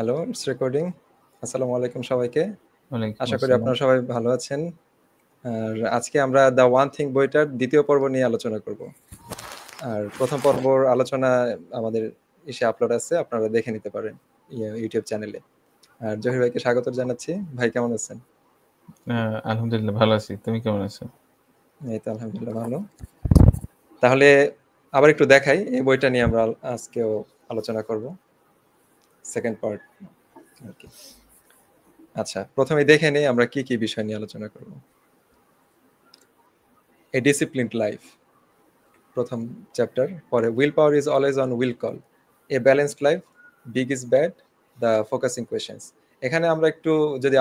Hello, it's recording. আসসালামু আলাইকুম সবাইকে। ওয়ালাইকুম আশা করি আসসালাম। আপনারা সবাই ভালো আছেন। আর আজকে আমরা দ্য ওয়ান থিং বইটার ২য় পর্ব নিয়ে আলোচনা করব। আর ১ম পর্বর আলোচনা আমাদের আপলোড আছে, আপনারা দেখে নিতে পারেন ইউটিউব চ্যানেলে। আর জহির ভাইকে স্বাগত জানাচ্ছি। ভাই কেমন আছেন? আলহামদুলিল্লাহ ভালো আছি। তুমি কেমন আছো? এই তো আলহামদুলিল্লাহ ভালো। তাহলে আবার একটু দেখাই, এই বইটা নিয়ে আমরা আজকেও আলোচনা করব। সেকেন্ড পার্ট আর কি। আচ্ছা, প্রথমেই দেখে নিই আমরা কি কি বিষয় নিয়ে আলোচনা করব। এ ডিসিপ্লিনড লাইফ, প্রথম চ্যাপ্টার। পরে will power is always on will call, A balanced life, big is bad, the focusing questions. এখানে আমরা একটু যদি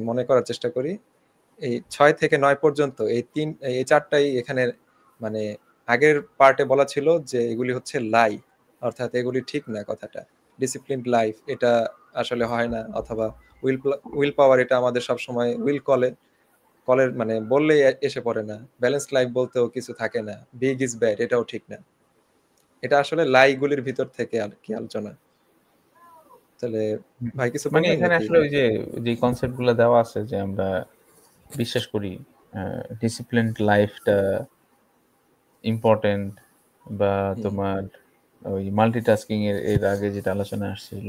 মনে করার চেষ্টা করি, এই 6 থেকে 9 পর্যন্ত এই চারটাই এখানে মানে আগের পার্টে বলা ছিল যে এগুলি হচ্ছে লাই, অর্থাৎ এগুলি ঠিক না কথাটা। ডিসিপ্লিনড লাইফ এটা আসলে হয় না, অথবা উইল পাওয়ার এটা আমাদের সবসময় উইল কলের মানে বললেই এসে পড়ে না। ব্যালেন্স লাইফ বলতেও কিছু থাকে না। বিগ ইজ ব্যাড এটাও ঠিক না। এটা আসলে লাইগুলির ভিতর থেকে আর কি আলোচনা। তাহলে হুম। ভাই কিছু মানে বলবেন এখানে নাকি? আসলে ওই যে কনসেপ্ট গুলো দেওয়া আছে যে আমরা বিশ্বাস করি ডিসিপ্লিনড লাইফটা ইম্পর্টেন্ট, বা হুম, তোমার ওই মাল্টিটাস্কিং এর আগে যেটা আলোচনা আসছিল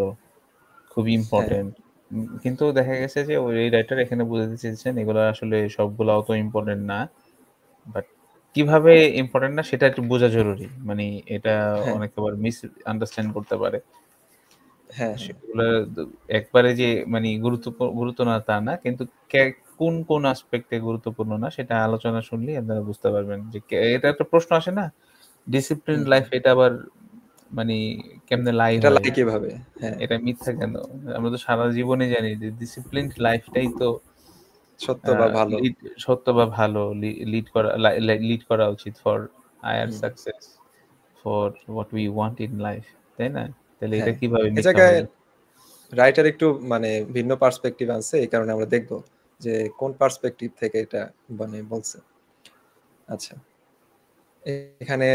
খুবই হ্যাঁ, ইম্পর্টেন্ট। কিন্তু দেখা গেছে যে ওই রাইটার এখানে বুঝাতে চেয়েছেন এগুলো আসলে সবগুলো অত ইম্পর্টেন্ট না, বাট কিভাবে ইম্পর্টেন্ট না সেটা একটু বোঝা জরুরি। মানে এটা হ্যাঁ, অনেকে আবার মিস আন্ডারস্ট্যান্ড করতে পারে। হ্যাঁ, হ্যাঁ, সেগুলা একবারে যে মানে গুরুত্ব না তা না। কিন্তু কোন অ্যাসপেক্টে গুরুত্বপূর্ণ না সেটা আলোচনা শুনলেই আপনারা বুঝতে পারবেন যে এটা একটা প্রশ্ন আসে না? ডিসিপ্লিন হুম, হুম। লাইফ এটা আবার মানে কেমনে লাই এটা হয়? লাই কিভাবে? হ্যাঁ, এটা মিথ্যা কেন? আমরা তো সারা জীবনে জানি যে ডিসিপ্লিনড লাইফটাই তো সত্য আ বা ভালো। লিড সত্য বা ভালো লিড করা উচিত for higher hmm, success, for what we want in life. তাই না? তাহলে এটা হ্যাঁ। কিভাবে এ মিথ্যা জায়গায় হইল? রাইটার একটু মানে ভিন্ন পার্সপেক্টিভ আছে, এই কারণে আমরা দেখব যে কোন পার্সপেক্টিভ থেকে এটা মানে বলছে। আচ্ছা, এখানে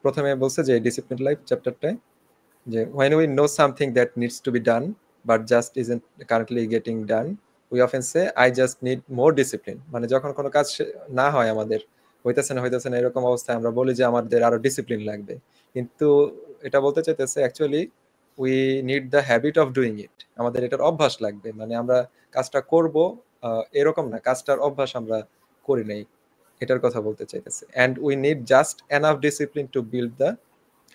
প্রথমে বলছে যে ডিসিপ্লিন লাইফ চ্যাপ্টারটায় যে when we know something that needs to be done but just isn't currently getting done, we often say I just need more discipline। মানে যখন কোনো কাজ না হয় আমাদের, হইতেছে না এরকম অবস্থায় আমরা বলি যে আমাদের আরো ডিসিপ্লিন লাগবে। কিন্তু এটা বলতে চাইতেছে actually we need the habit of doing it. আমাদের এটার অভ্যাস লাগবে, মানে আমরা কাজটা করব এরকম না, কাজটার অভ্যাস আমরা করি নাই, এটার কথা বলতে চাইতেছে। And we need just enough discipline to build the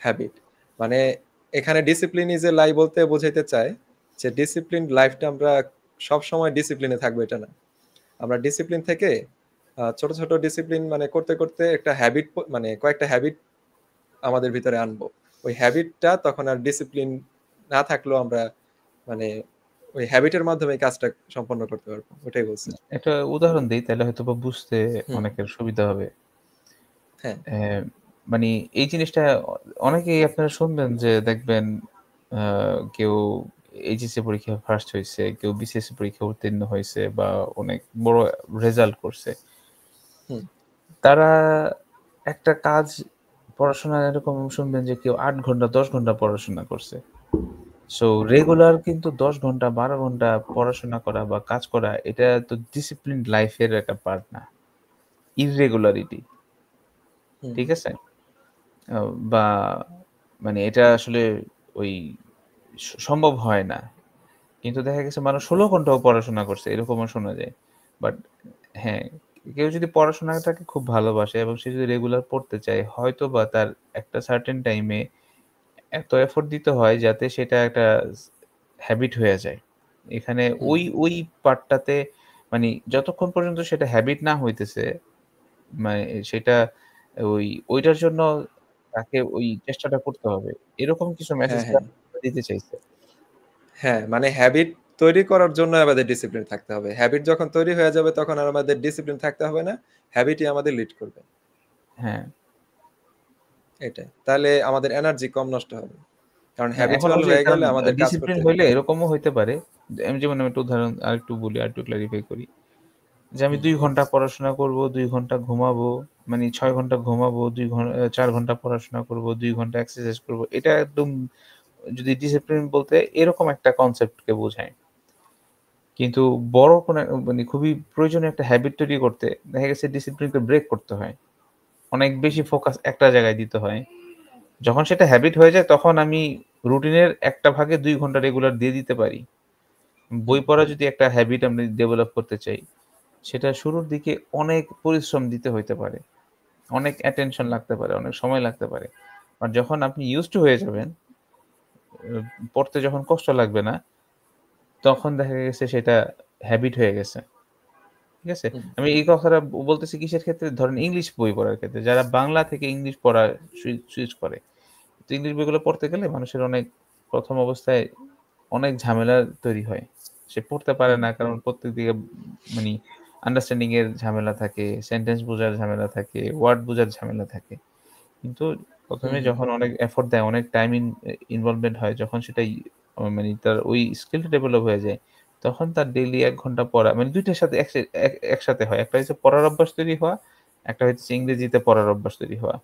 habit. মানে এখানে ডিসিপ্লিন ইজ এ লাই বলতে বোঝাইতে চায় যে ডিসিপ্লিন লাইফটা আমরা সব সময় ডিসিপ্লিনে থাকবো এটা না। আমরা ডিসিপ্লিন থেকে ছোট ছোট ডিসিপ্লিন মানে করতে করতে একটা হ্যাবিট, মানে কয়েকটা হ্যাবিট আমাদের ভিতরে আনবো। ওই হ্যাবিটটা তখন আর ডিসিপ্লিন না থাকলেও আমরা মানে ওই হ্যাবিটের মাধ্যমে এই কাজটা সম্পন্ন করতে পারবো, ওটাই বলছে। একটা উদাহরণ দেই তাহলে হয়তোবা বুঝতে হুম, অনেকের সুবিধা হবে। হ্যাঁ, মানে এই জিনিসটা অনেকেই আপনারা শুনবেন যে দেখবেন আ কেউ এইচএসসি পরীক্ষায় ফার্স্ট হইছে, কেউ বিসিএসসি পরীক্ষায় উত্তীর্ণ হইছে বা অনেক বড় রেজাল্ট করছে। হুম, তারা একটা কাজ পড়াশোনা এরকম শুনবেন যে কেউ ৮ ঘন্টা ১০ ঘন্টা পড়াশোনা করছে। সো রেগুলার কিন্তু ১০ ঘন্টা ১২ ঘন্টা পড়াশোনা করা বা কাজ করা এটা তো ডিসিপ্লিনড লাইফ এর একটা পার্ট না। ইররেগুলারিটি। হুম, ঠিক আছে? আ বা মানে এটা আসলে ওই সম্ভব হয় না। কিন্তু দেখা গেছে মানুষ ১৬ ঘন্টাও পড়াশোনা করছে এরকমও শোনা যায়। বাট হ্যাঁ, কেউ যদি পড়াশোনাটাকে খুব ভালোবাসে এবং সে যদি রেগুলার পড়তে চায় হয়তোবা তার একটা সার্টেন টাইমে এত এফোর্ট দিতে হয় যাতে সেটা একটা হ্যাবিট হয়ে যায়। এখানে হুম, ওই পার্টটাতে মানে যতক্ষণ পর্যন্ত সেটা হ্যাবিট না হইতেছে, মানে সেটা ওইটার জন্য তাকে ওই চেষ্টাটা করতে হবে। এরকম কিছু হ্যাঁ, মেসেজটা হ্যাঁ, দিতে চাইছে। হ্যাঁ, মানে হ্যাবিট তৈরি করার জন্য আমাদের ডিসিপ্লিন থাকতে হবে। হ্যাবিট যখন তৈরি হয়ে যাবে তখন আর আমাদের ডিসিপ্লিন থাকতে হবে না। হ্যাবিটই আমাদের লিড করবে। হ্যাঁ। এটাই। তাহলে আমাদের এনার্জি কম নষ্ট হবে। কারণ না এখন হ্যাবিচুয়াল ওই যে হয়ে কারণ গেলে আমাদের কাজ ডিসিপ্লিন করতে হইলে এরকমও হইতে পারে। আমি একটা উদাহরণ আরেকটু বলি, আরেকটু ক্লারিফাই করি। যে আমি হুম, ২ ঘন্টা পড়াশোনা করব, ২ ঘন্টা ঘুমাবো। মানে ৬ ঘন্টা ঘুমাবো, ৪ ঘন্টা পড়াশোনা করব, ২ ঘন্টা এক্সারসাইজ করব। এটা একদম যদি ডিসিপ্লিন বলতে এরকম একটা কনসেপ্টকে বোঝায়। কিন্তু বড় কোনো মানে খুবই প্রয়োজনীয় একটা হ্যাবিট তৈরি করতে দেখা গেছে ডিসিপ্লিনকে ব্রেক করতে হয়। অনেক বেশি ফোকাস একটা জায়গায় দিতে হয়। যখন সেটা হ্যাবিট হয়ে যায় তখন আমি রুটিনের একটা ভাগে ২ ঘন্টা রেগুলার দিয়ে দিতে পারি। বই হুম, পড়া যদি একটা হ্যাবিট আমি ডেভেলপ করতে চাই, সেটা শুরুর দিকে অনেক পরিশ্রম দিতে হইতে পারে। অনেক অ্যাটেনশন লাগতে পারে, অনেক সময় লাগতে পারে। আর যখন আপনি ইউজড টু হয়ে যাবেন, অ পড়তে যখন কষ্ট লাগবে না, তখন দেখা গেছে সেটা হ্যাবিট হয়ে গেছে। ঠিক আছে? হুম, আমি এই কথাটা বলতেছি কিসের ক্ষেত্রে? ধরেন ইংলিশ বই পড়ার ক্ষেত্রে। যারা বাংলা থেকে ইংলিশ পড়া সুইচ করে। তো ইংলিশ বইগুলো পড়তে গেলে মানুষের অনেক ১ম অবস্থায় অনেক ঝামেলা তৈরি হয়। সে পড়তে পারে হুম, না কারণ প্রত্যেক দিকে মানি আন্ডারস্ট্যান্ডিং এর ঝামেলা থাকে, সেন্টেন্স বোঝার ঝামেলা থাকে, ওয়ার্ড বোঝার ঝামেলা থাকে। কিন্তু ১ম হুম, এ হুম, যখন অনেক এফোর্ট দেয়, অনেক টাইম ইনভলভমেন্ট হয়, যখন সেটাই মানি তার ওই স্কিলটা ডেভেলপ হয়ে যায়, তখন তার ডেইলি ১ ঘন্টা পড়া মানে ২ টার সাথে একসাথে হয়। একটা হচ্ছে পড়ার অভ্যাস তৈরি হওয়া, একটা হচ্ছে ইংরেজিতে পড়ার অভ্যাস তৈরি হওয়া।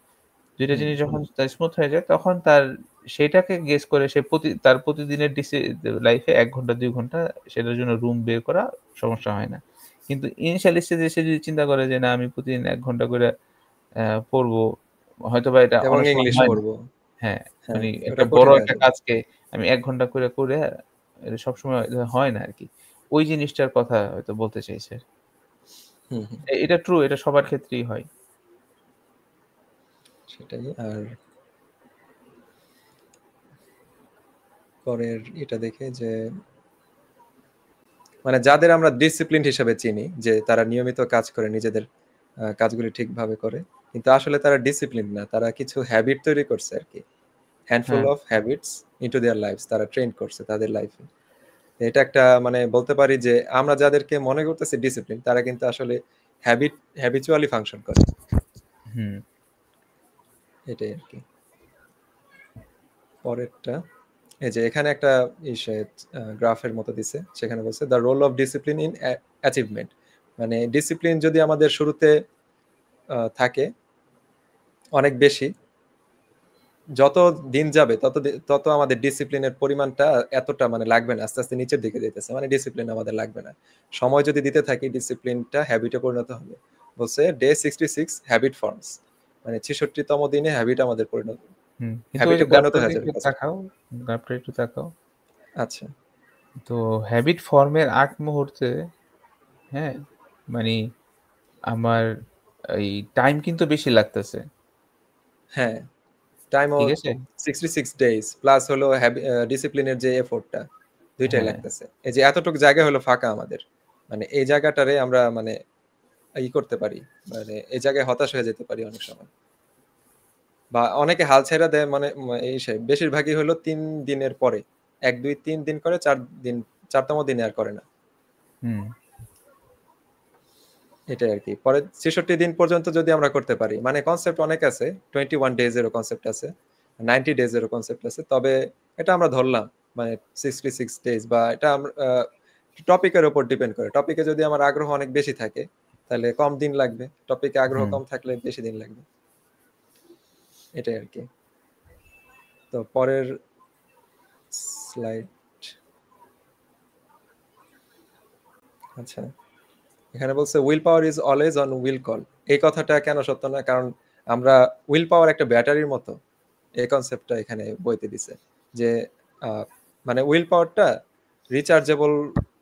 ২ টা হুম, জিনিস যখন তার স্মুথ হয়ে যায় তখন তার সেটাকে গেস করে সে তার প্রতিদিনের লাইফে ১ ঘন্টা ২ ঘন্টা সেটার জন্য রুম বের করা সমস্যা হয় না। কিন্তু ইনিশিয়াল স্টেজে সে যদি চিন্তা করে যে না আমি প্রতিদিন ১ ঘন্টা করে পড়বো, হয়তোবা এটা এবং অনেক সময় ইংলিশ হয় না। পড়বো। হ্যাঁ, হ্যাঁ, মানে ওটা একটা বড় কঠিন হয়ে একটা যাবে। কাজকে আমি ১ ঘন্টা করে এটা সবসময় হয় না আরকি। ওই জিনিসটার কথা হয়তো বলতে চাইছে। হুম, হুম, এটা ট্রু, এটা সবার ক্ষেত্রেই হয়। সেটাই। আর পরের এটা দেখে যে মানে যাদের আমরা ডিসিপ্লিনড হিসেবে চিনি যে তারা নিয়মিত কাজ করে নিজেদের কাজগুলি ঠিকভাবে করে। কিন্তু আসলে তারা ডিসিপ্লিনড না। তারা কিছু হ্যাবিট তৈরি করছে আরকি। হ্যান্ডফুল হ্যাঁ, of habits into their lifes তারা ট্রেন করছে তাদের লাইফে। এটা একটা মানে বলতে পারি যে আমরা যাদেরকে মনে করতেছি ডিসিপ্লিন তারা কিন্তু আসলে হ্যাবিচুয়ালি ফাংশন করে। হুম, এটাই আরকি। পরেরটা এই যে এখানে একটা ইসে গ্রাফের মতো দিছে। সেখানে বলছে the role of discipline in achievement. মানে ডিসিপ্লিন যদি আমাদের শুরুতে থাকে অনেক বেশি, যত দিন যাবে তত আমাদের ডিসিপ্লিনের পরিমাণটা এতটা মানে লাগবে না। আস্তে, আস্তে নিচের দিকে যাইতেছে। মানে ডিসিপ্লিন আমাদের লাগবে না। সময় যদি দিতে থাকি ডিসিপ্লিনটা হ্যাবিটে পরিণত হবে। বলছে ডে 66 হ্যাবিট ফর্মস। মানে ৬৬ তম দিনে হ্যাবিট আমাদের হুম। কিন্তু ওই হ্যাবিটে যে পরিণত গ্রাফটার হয়ে যাবে দিকে কাজটা। তাকাও, গ্রাফটা একটু তাকাও। আচ্ছা। তো হ্যাবিট ফর্মের আগ মুহূর্তে হ্যাঁ, মানি আমার এই টাইম কিন্তু বেশি লাগতেছে। হ্যাঁ, টাইমও ঠিক আছে? 66 ডেইজ প্লাস হলো ডিসিপ্লিনের যে এফোর্টটা ২ টাই হ্যাঁ, লাগতেছে। এই যে এতটুক জায়গা হলো ফাঁকা আমাদের। মানে এই জায়গাটারে আমরা মানে করতে পারি। মানে এই জায়গায় হতাশ হয়ে যেতে পারি অনেক সময়। বা অনেকে হাল ছাইড়া দেয় মানে বেশিরভাগই হলো ৩ দিনের পরে। ১, ২, ৩ দিন করে ৪ দিন ৪ তম দিনে আর করে না। হুম, এটাই আরকি। পরে ৬৬ দিন পর্যন্ত যদি আমরা করতে পারি। মানে কনসেপ্ট অনেক আছে। 21 ডেজ এরও কনসেপ্ট আছে। 90 ডেজ এরও কনসেপ্ট আছে। তবে এটা আমরা ধরলাম। মানে 66 ডেজ বা এটা টপিকের উপর ডিপেন্ড করে। টপিকে যদি আমার আগ্রহ অনেক বেশি থাকে, তাহলে কম দিন লাগবে। টপিকে আগ্রহ হুম। কম থাকলে বেশি দিন লাগবে। এটাই আরকি। তো পরের স্লাইড। আচ্ছা। এখানে বলছে will power is always on will call. এই কথাটা কেন সত্য না? কারণ আমরা উইল পাওয়ার একটা ব্যাটারির মতো। এই কনসেপ্টটা এখানে বইতে দিছে। যে আ মানে উইল পাওয়ারটা রিচার্জেবল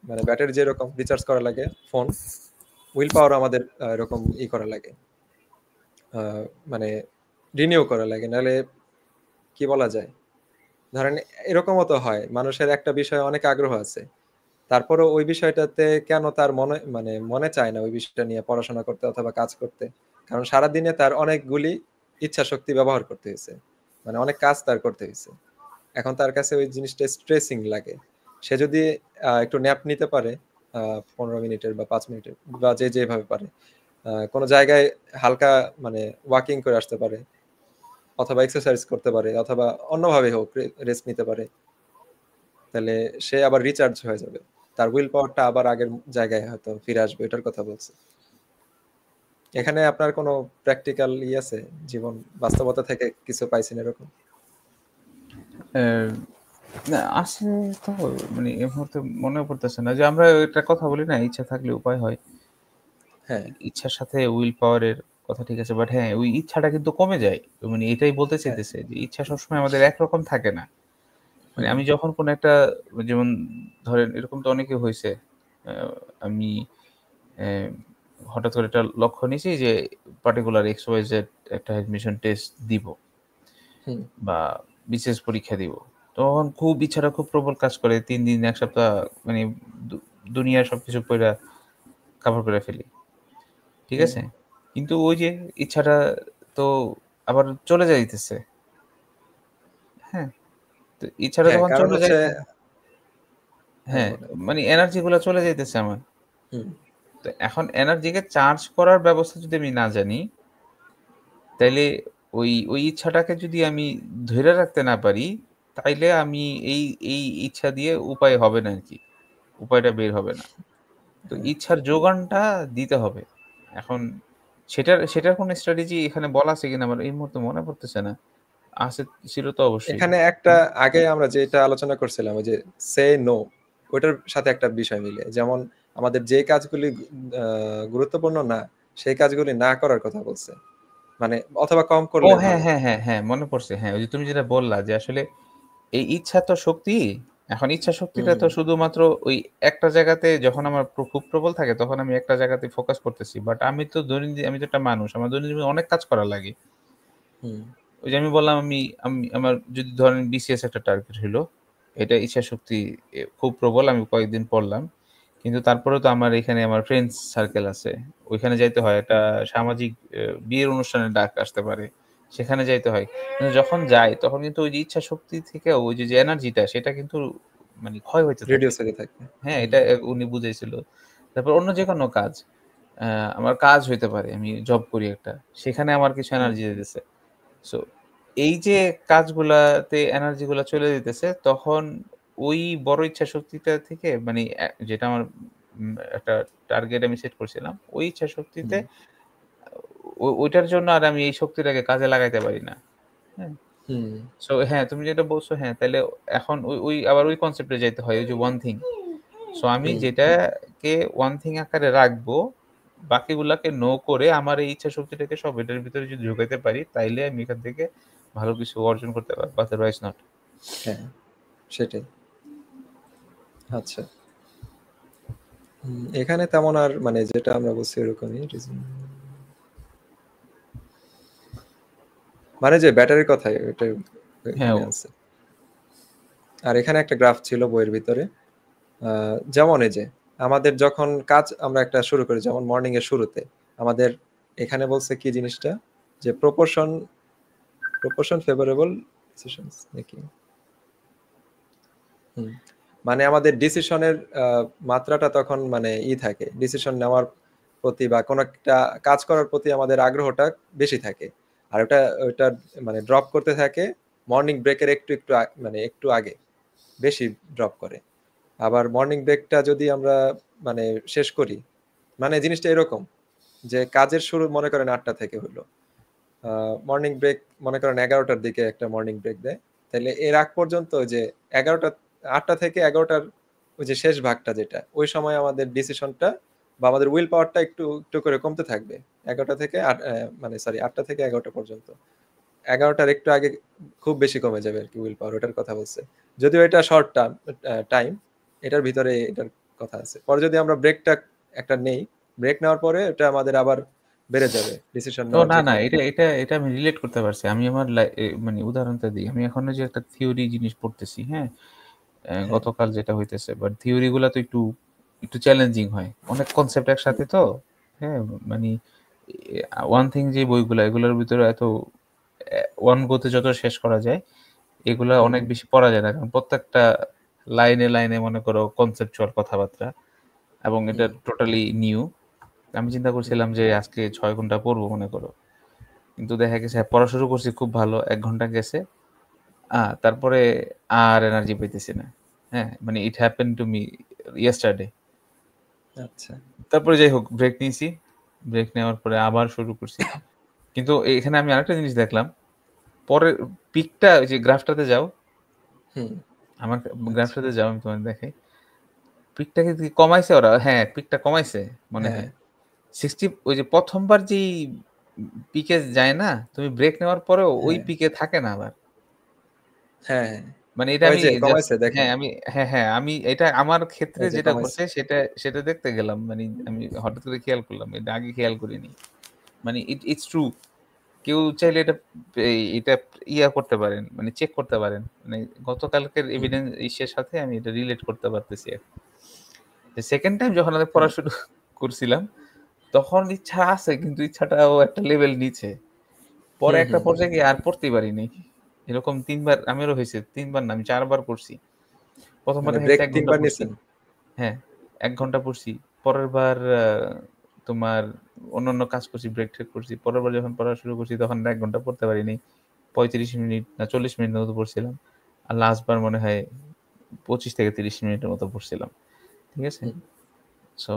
মানে ব্যাটারি যেরকম রিচার্জ করা লাগে ফোন, উইল পাওয়ার আমাদের এরকম করা লাগে। আ মানে রিনিউ করা লাগে। নাহলে কি বলা যায়? ধরেন এরকমও তো হয়। মানুষের একটা বিষয়ে অনেক আগ্রহ আছে। তারপরেও ওই বিষয়টাতে কেন তার মনে চায় না ওই বিষয়টা নিয়ে পড়াশোনা করতে অথবা কাজ করতে। কারণ সারাদিনে তার অনেকগুলি ইচ্ছাশক্তি ব্যবহার করতে হইছে। মানে অনেক কাজ তার করতে হইছে। এখন তার কাছে ওই জিনিসটা স্ট্রেসিং লাগে। সে যদি একটু ন্যাপ নিতে পারে ১৫ মিনিটের বা ৫ মিনিটের বা যে যেভাবে পারে। কোন জায়গায় হালকা মানে ওয়াকিং করে আসতে পারে অথবা এক্সারসাইজ করতে পারে অথবা অন্যভাবে হোক রেস্ট নিতে পারে। তাহলে সে আবার রিচার্জ হয়ে যাবে। তার উইল পাওয়ারটা আবার আগের জায়গায় হয়তো ফিরে আসবে এটার কথা বলছে। এখানে আপনার কোনো প্র্যাকটিক্যাল আছে? জীবন বাস্তবতা থেকে কিছু পাইছেন এরকম? না আছে তো, মানে এই মুহূর্তে মনে পড়তেছে না যে আমরা একটা কথা বলি না, ইচ্ছা থাকলে উপায় হয়। হ্যাঁ, ইচ্ছার সাথে উইল পাওয়ার এর কথা ঠিক আছে, বাট হ্যাঁ, ওই ইচ্ছাটা কিন্তু কমে যায়। মানে এটাই বলতে হ্যাঁ, চাইতেছে যে ইচ্ছা সবসময় আমাদের একরকম থাকে না। মানে হুম, আমি যখন কোনো একটা, যেমন ধরেন এরকম তো অনেকে হইছে। আ আমি অ্যা হঠাৎ করে একটা লক্ষ্য নিয়েছি যে পার্টিকুলার XYZ একটা অ্যাডমিশন টেস্ট দিব হুম, বা বিসিএস পরীক্ষা দিব। তখন খুব ইচ্ছাটা খুব প্রবল কাজ করে। ৩ দিন ১ সপ্তাহ মানে দু দুনিয়ার সবকিছু পইড়া কাভার করে ফেলি। ঠিক হুম। আছে? কিন্তু ওই যে ইচ্ছাটা তো আবার চলে যাইতেছে। হ্যাঁ? তো ইচ্ছাটা হ্যাঁ, যখন কারণ চলে যায় হচ্ছে হ্যাঁ, হ্যাঁ, বলেন। মানে এনার্জি গুলা চলে যাইতেছে আমার। হুম, তো এখন এনার্জিকে চার্জ করার ব্যবস্থা যদি আমি না জানি, তাইলে ওই ইচ্ছাটাকে যদি আমি ধইরা রাখতে না পারি, তাইলে আমি এই এই ইচ্ছা দিয়ে উপায় হবে না আরকি। উপায়টা বের হবে না। তো হ্যাঁ। ইচ্ছার যোগানটা দিতে হবে। এখন সেটার কোন স্ট্র্যাটেজি এখানে বলা আছে কিনা আমার এই মুহূর্তে মনে পড়তেছে না। আছে, ছিল তো অবশ্যই। এখানে একটা আগে আমরা যেটা আলোচনা করছিলাম ওই যে সে নো ওইটার সাথে একটা বিষয় মিলে। যেমন আমাদের যে কাজগুলি গুরুত্বপূর্ণ না, সেই কাজগুলি না করার কথা বলছে। মানে অথবা কম ও করলে হ্যাঁ, ভালো। হ্যাঁ, হ্যাঁ, হ্যাঁ, মনে পড়ছে। হ্যাঁ, ওই যে তুমি যেটা বললা যে আসলে এই ইচ্ছা তো শক্তি। এখন ইচ্ছা শক্তিটা হুম, তো শুধুমাত্র ওই একটা জায়গাতে যখন আমার খুব প্রবল থাকে তখন আমি একটা জায়গাতে ফোকাস করতেছি। বাট আমি তো একটা মানুষ। আমার দৈনন্দিন জীবনে অনেক কাজ করা লাগে। হুম, ওই যে আমি বললাম আমি আমি আমার যদি ধরেন বিসিএস একটা টার্গেট হইলো, এটা ইচ্ছাশক্তি খুব প্রবল। আমি কয়েকদিন পড়লাম। কিন্তু তারপরেও তো আমার এখানে আমার ফ্রেন্ডস সার্কেল আছে। ওইখানে যাইতে হয়। একটা হুম, সামাজিক বিয়ের অনুষ্ঠানের ডাক আসতে পারে। সেখানে যাইতে হয়। কিন্তু যখন যাই তখন কিন্তু ওই যে ইচ্ছাশক্তি থেকে ওই যে এনার্জিটা সেটা কিন্তু মানে ক্ষয় হইতে থাকে। রিডিউস হতে থাকে। হ্যাঁ, হুম, এটা উনি বুঝাইছিল। তারপর অন্য যেকোনো কাজ। আ আমার কাজ হইতে পারে। আমি জব করি একটা। সেখানে আমার কিছু হুম, এনার্জি দিতেছে। সো এই যে কাজগুলাতে এনার্জি গুলা চলে যেতেছে, তখন ওই বড় ইচ্ছাশক্তিটা থেকে মানে যেটা আমার একটা টার্গেট আমি সেট করছিলাম। ওই ইচ্ছাশক্তিতে হুম, ওইটার জন্য আর আমি এই শক্তিটাকে কাজে লাগাইতে পারি না। হ্যাঁ? হুম, সো হ্যাঁ, তুমি যেটা বলছো হ্যাঁ, তাইলে এখন ওই আবার ওই কনসেপ্ট এ যাইতে হয়। ওই যে ওয়ান থিং। সো আমি হুম, যেটাকে ওয়ান থিং আকারে রাখবো, বাকিগুলাকে নো করে আমার এই ইচ্ছাশক্তিটাকে সব এটার ভিতরে যদি ঢুকাইতে পারি, তাইলে আমি এখান থেকে ভালো কিছু অর্জন করতে পারবো। Otherwise not. হ্যাঁ, সেটাই। আচ্ছা। এখানে তেমন আর মানে যেটা আমরা বলছি ওরকমই মানে যে ব্যাটারির কথাই ওইটা হ্যাঁ, এখানে আছে। আর এখানে একটা গ্রাফ ছিল বইয়ের ভিতরে। যেমন এই যে আমাদের যখন কাজ আমরা একটা শুরু করি যেমন মর্নিং এর শুরুতে আমাদের এখানে বলছে কি জিনিসটা যে প্রপোর্শন ফেভারেবল ডিসিশনস নাকি হুম। মানে আমাদের ডিসিশনের মাত্রাটা তখন মানে থাকে ডিসিশন নেওয়ার প্রতি বা কোনো একটা কাজ করার প্রতি আমাদের আগ্রহটা বেশি থাকে আর ওটা মানে ড্রপ করতে থাকে মর্নিং ব্রেকের একটু মানে একটু আগে বেশি ড্রপ করে আবার মর্নিং ব্রেকটা যদি আমরা মানে শেষ করি মানে জিনিসটা এরকম যে কাজের শুরু মনে করেন ৮টা থেকে হলো মর্নিং ব্রেক মনে করেন ১১টার দিকে একটা মর্নিং ব্রেক দেয় তাহলে এর আগ পর্যন্ত যে ১১টা ৮টা থেকে ১১টার ওই যে শেষ ভাগটা যেটা ওই সময় আমাদের ডিসিশনটা বা আমাদের উইল পাওয়ারটা একটু একটু করে কমতে থাকবে ১১টা থেকে মানে সরি ৮টা থেকে ১১টা পর্যন্ত ১১টার একটু আগে খুব বেশি কমে যাবে আর কি উইল পাওয়ার ওটার কথা বলছে যদিও এটা শর্ট টার্ম টাইম এটার ভিতরে এটার কথা আছে পরে যদি আমরা ব্রেকটা একটা নেই ব্রেক নেওয়ার পরে এটা আমাদের আবার বেড়ে যাবে ডিসিশন ও নেওয়ার না, যে না, ক্ষমতা এটা আমি রিলেট করতে পারছি। আমি আমার মানে উদাহরণটা দিই। আমি এখন ওই যে একটা থিওরি জিনিস পড়তেছি, হ্যাঁ? হ্যাঁ গতকাল যেটা হইতেছে। বাট থিওরি গুলা তো একটু চ্যালেঞ্জিং হয়। অনেক কনসেপ্ট হুম, একসাথে তো। হ্যাঁ? মানে ওয়ান থিং যে বইগুলা এগুলোর ভিতরে এত ওয়ান গো তে যত শেষ করা যায়, এগুলা হুম, অনেক বেশি পড়া যায় না। কারণ প্রত্যেকটা লাইনে মনে করো কনসেপচুয়াল কথাবার্তা এবং এটা হুম, টোটালি নিউ। আমি চিন্তা হুম, করছিলাম যে আজকে ৬ ঘন্টা পড়বো মনে করো। কিন্তু দেখা গেছে পড়া শুরু করছি খুব ভালো। ১ ঘন্টা গেছে। তারপরে আর এনার্জি পাইতেছি না। হ্যাঁ? মানে it happened to me yesterday. আচ্ছা তারপরে যাই হোক ব্রেক নিয়েছি। ব্রেক নেওয়ার পরে আবার শুরু করছি। কিন্তু এখানে আমি আরেকটা জিনিস দেখলাম। পরের পিকটা ওই যে গ্রাফটাতে যাও। হুম আমার আচ্ছা গ্রাফটাতে যাও, আমি তোমার দেখাই। পিকটাকে কি কমাইছে ওরা? হ্যাঁ, পিকটা কমাইছে মনে হ্যাঁ হয়। 60 ওই যে ১ম বার যেই পিকে যায় না? তুমি ব্রেক নেওয়ার পরেও ওই হ্যাঁ পিকে থাকে না আবার। হ্যাঁ হ্যাঁ মানে এটা ওই আমি যে জাস্ট কমাইছে দেখেন, হ্যাঁ, আমি এটা আমার ক্ষেত্রে ওই যে যেটা কমাইছে। ঘটছে সেটা দেখতে গেলাম। মানে আমি হঠাৎ করে খেয়াল করলাম। এটা আগে খেয়াল করিনি। মানে ইটস ট্রু। কেউ চাইলে এটা করতে পারেন। মানে চেক করতে পারেন। মানে গতকালকের হুম, এভিডেন্স ইসের সাথে আমি এটা রিলেট করতে পারতেছি এখন। যে সেকেন্ড টাইম যখন আমি পড়া হ্যাঁ শুরু করছিলাম, তখন ইচ্ছা আছে কিন্তু ইচ্ছাটাও একটা লেভেল নিচে। পরে হুম একটা হুম পর্যায়ে গিয়ে আর পড়তেই পারিনি। এরকম ৩ বার আমারও হইছে। ৩ বার না, আমি ৪ বার পড়ছি। ১ম বার মানে দেখা ব্রেক গেছে ১ ঘন্টা ৩ বার পড়ছি। নিছেন? হ্যাঁ, ১ ঘন্টা পড়ছি। পরের বার তোমার অন্যান্য কাজ করছি, ব্রেক-ট্রেক করছি। পরের বার যখন পড়া শুরু করছি তখন আর ১ ঘন্টা পড়তে পারিনি। ৩৫ মিনিট না ৪০ মিনিটের মতো পড়ছিলাম। আর লাস্ট বার মনে হয় ২৫ থেকে ৩০ মিনিটের মতো পড়ছিলাম। ঠিক আছে? হুম, সো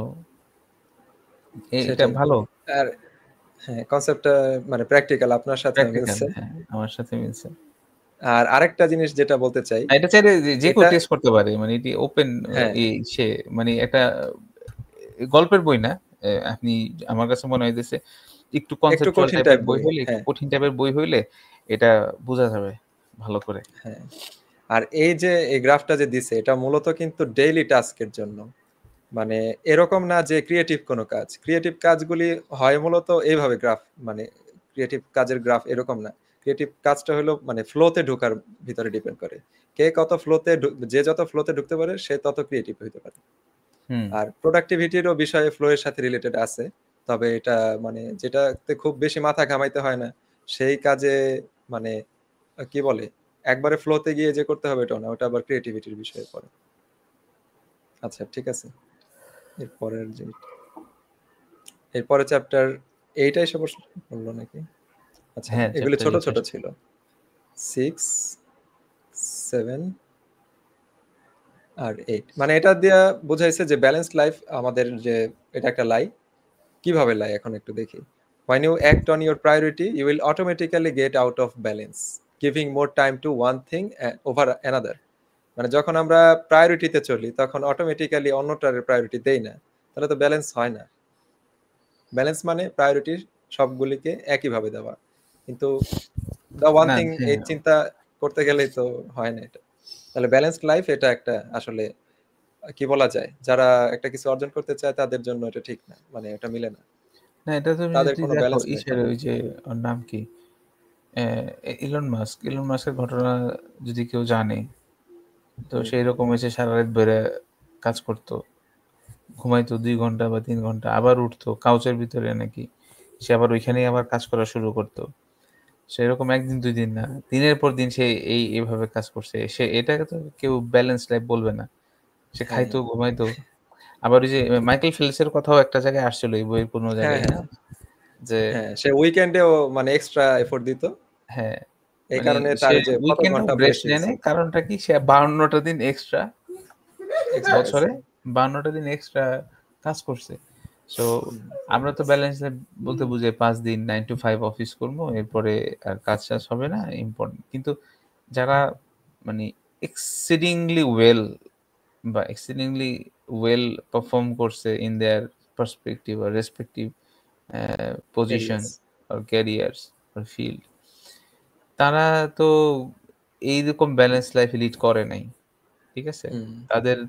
এটা সেটাই। ভালো। আর হ্যাঁ, কনসেপ্টটা মানে প্র্যাকটিক্যাল আপনার সাথেও প্র্যাকটিক্যাল মিলছে। হ্যাঁ, আমার সাথে মিলছে। আর আরেকটা জিনিস যেটা বলতে চাই, এটা চাইলে যে কেউ এটা টেস্ট করতে পারে। মানে এটি ওপেন হ্যাঁ, সে মানে একটা গল্পের বই না। আপনি আমার কাছে মনে হইতেছে একটু একটু কনসেপচুয়াল কঠিন টাইপের টাইপ বই বই। হইলে, একটু হ্যাঁ, কঠিন টাইপের বই হইলে এটা বোঝা যাবে ভালো করে। হ্যাঁ। আর এই যে এই গ্রাফটা যে দিছে এটা মূলত কিন্তু ডেইলি টাস্কের জন্য। মানে এরকম না যে ক্রিয়েটিভ কোনো কাজ। ক্রিয়েটিভ কাজগুলি হয় মূলত এইভাবে গ্রাফ, মানে ক্রিয়েটিভ কাজের গ্রাফ এরকম না। ক্রিয়েটিভ কাজটা হলো মানে ফ্লোতে ঢোকার ভিতরে ডিপেন্ড করে। কে কত ফ্লোতে যে যত ফ্লোতে ঢুকতে পারে সে তত ক্রিয়েটিভ হইতে পারে। হুম। আর প্রোডাক্টিভিটিরও বিষয়ে ফ্লো এর সাথে রিলেটেড আছে। তবে এটা মানে যেটাতে খুব বেশি মাথা ঘামাইতে হয় না, সেই কাজে মানে কি বলে? একবারে ফ্লোতে গিয়ে যে করতে হবে এটাও না। ওটা আবার ক্রিয়েটিভিটির বিষয়ে পড়ে। আচ্ছা ঠিক আছে। এরপরের যে এরপরের চ্যাপ্টার 8 এসে পড়লো নাকি? আচ্ছা, হ্যাঁ, এগুলি চ্যাপ্টার ছোট 8 ছোট আসছে। ছিল। 6, 7 আর 8। মানে এটা দিয়া বুঝাইছে যে ব্যালেন্সড লাইফ আমাদের যে এটা একটা লাই। কিভাবে লাই এখন একটু দেখি। When you act on your priority, you will automatically get out of balance, giving more time to one thing over another. মানে যখন আমরা প্রায়োরিটিতে চলি তখন অটোমেটিক্যালি অন্যটার প্রায়োরিটি দেই না। তাহলে তো ব্যালেন্স হয় না। ব্যালেন্স মানে প্রায়োরিটি সবগুলিকে একইভাবে দেওয়া। কিন্তু দ্য ওয়ান না, থিং এই হ্যাঁ, চিন্তা করতে গেলেই তো হয় না এটা। তাহলে ব্যালেন্সড লাইফ এটা একটা আসলে কি বলা যায়? যারা একটা কিছু অর্জন করতে চায় তাদের জন্য এটা ঠিক না। মানে এটা মিলে না। না এটা তুমি তাদের যদি কোনো দেখো ব্যালেন্স নাই ইসের তখন। ওই যে ওর নাম কি? Elon Musk. ইলন মাস্কের ঘটনা যদি কেউ জানে, তো হুম, সে এরকম এসে সারারাত ধইরা কাজ করত। ঘুমাইতো ২ ঘন্টা বা ৩ ঘন্টা, আবার উঠতো কাউচের ভিতরে নাকি। সে আবার ঐখানেই আবার কাজ করা শুরু করত। সেরকম ১ দিন ২ দিন না। দিনের পর দিন সে এভাবে কাজ করছে। এটাকে তো কেউ ব্যালেন্স লাইফ বলবে না। সে হ্যাঁ, খাইতো, ঘুমাইতো। আবার ওই যে মাইকেল ফেলপসের কথাও একটা জায়গায় আসছিল এই বইয়ের কোনো হ্যাঁ, জায়গায় হ্যাঁ, না? যে হ্যাঁ। সে উইকেন্ডেও মানে এক্সট্রা এফোর্ট দিত। হ্যাঁ, এই মানে কারণে সে তার যে কত উইকেন্ডেও ঘন্টা রেস্ট বেশি নেয় হইছে। নাই। কারণটা কি? সে ৫২ টা দিন এক্সট্রা এক্সট্রা বছরে গেছে। ৫২ টা দিন এক্সট্রা কাজ করছে। সো হুম, আমরা তো ব্যালেন্স লাইফ বলতে বুঝাই ৫ দিন 9 to 5 অফিস করবো। এরপরে আর কাজ-টাজ হবে না। ইম্পোর্টেন্ট। কিন্তু যারা মানে এক্সিডিংলি ওয়েল পারফর্ম করছে in their perspective or respective position areas. or carriers or field, তারা তো এইরকম ব্যালেন্স লাইফ লিড করে নাই। ঠিক আছে? হুম,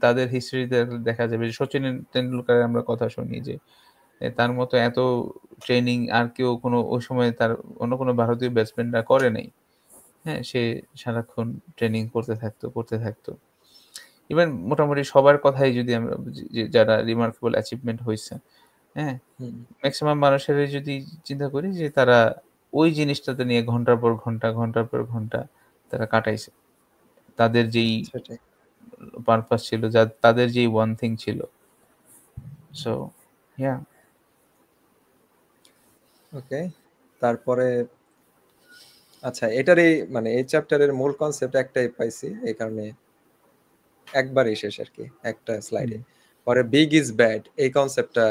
তাদের হিস্ট্রিতে দেখা যাবে যে সচিন টেন্ডুলকারের আমরা কথা শুনি যে তার মতো এত ট্রেনিং আর কেউ ওই সময় তার অন্য কোনো ভারতীয় ব্যাটসম্যানরা করে নাই। হ্যাঁ? সে সারাক্ষণ ট্রেনিং করতে থাকতো, করতে থাকতো। ইভেন মোটামুটি সবার কথাই যদি আমরা বুঝি যে যারা রিমার্কেবল অ্যাচিভমেন্ট হইছে, হ্যাঁ? হুম, মেক্সিমাম মানুষেরই যদি চিন্তা করি যে তারা ওই জিনিসটাতে নিয়ে ঘন্টার পর ঘন্টা, ঘন্টার পর ঘন্টা তারা কাটাইছে। তাদের যেই সেটাই। পারপাস ছিল, তাদের যেই ওয়ান থিং ছিল। সো ইয়া ওকে। তারপরে আচ্ছা এটারই মানে এই চ্যাপ্টারের মূল কনসেপ্ট একটাই পাইছি। এই কারণে একবারেই শেষ আরকি। একটা হুম, স্লাইডে। পরে বিগ ইজ ব্যাড এই কনসেপ্টটা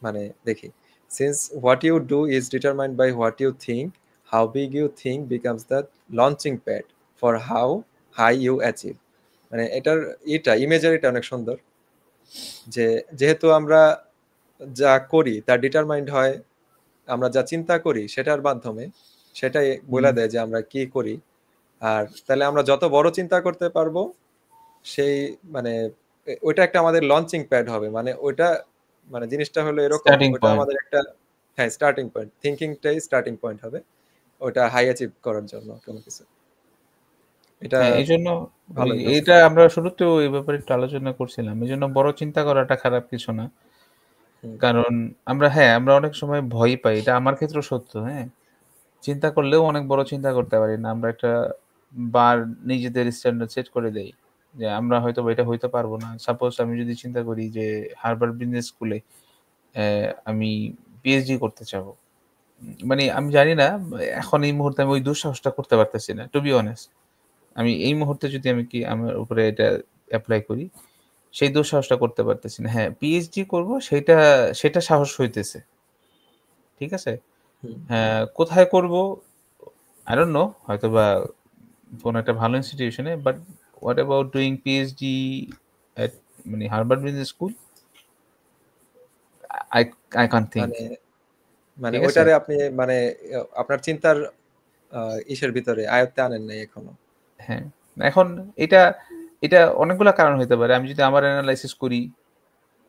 মানে দেখি। Since what you do is determined by what you think, how big you think becomes the launching pad for how high you achieve. মানে এটার ইমেজারিটা অনেক সুন্দর, যে যেহেতু আমরা যা করি তা ডিটারমাইন্ড হয়, আমরা যা চিন্তা করি সেটার মাধ্যমে, সেটাই বলে দেয় যে আমরা কি করি। আর তাহলে আমরা যত বড় চিন্তা করতে পারবো, সেই মানে ওইটা একটা আমাদের লঞ্চিং প্যাড হবে, মানে ওইটা মানে জিনিসটা হলো এরকম, স্টার্টিং ওইটা পয়েন্ট। আমাদের একটা, হ্যাঁ, স্টার্টিং পয়েন্ট, থিঙ্কিংটাই স্টার্টিং পয়েন্ট হবে ওইটা হাই অ্যাচিভ করার জন্য কোনো কিছু। এটা হ্যাঁ, এই জন্য ভালোই বলছেন। এটা আমরা শুরুতেও এই ব্যাপারে একটু আলোচনা করছিলাম। এই জন্য বড় চিন্তা করাটা খারাপ কিছু না। হুম, কারণ আমরা অনেক সময় ভয় পাই। এটা আমার ক্ষেত্রেও সত্য, হ্যাঁ? চিন্তা করলেও অনেক বড় চিন্তা করতে পারি না। আমরা একটা বার নিজেদের স্ট্যান্ডার্ড সেট করে দেই। যে আমরা হয়তোবা এটা হইতে পারবো না। সাপোজ আমি যদি চিন্তা করি যে হার্ভার্ড বিজনেস স্কুলে আমি পিএইচডি করতে চাবো। মানে আমি জানি না এখন এই মুহূর্তে আমি ওই দুঃসাহসটা করতে পারতেছি না। To be honest. আমি এই মুহূর্তে যদি আমি কি আমার উপরে এটা এপ্লাই করি, সেই দুঃসাহসটা করতে পারতেছি না। হ্যাঁ, পিএইচডি করব সেটা সাহস হইতেছে। ঠিক আছে? হুম। হ্যাঁ, কোথায় করব? I don't know, হয়তোবা কোনো একটা ভালো ইনস্টিটিউশনে। But what about doing PhD at মানে Harvard business school? I I can't think. মানে মানে ঠিক আছে? ওইটারে আপনি মানে আপনার চিন্তার ইসের ভিতরে আয়ত্তে আনেন নাই এখনো। হ্যাঁ। এখন এটা এটা অনেকগুলা কারণ হইতে পারে। আমি যদি আমার এনালাইসিস করি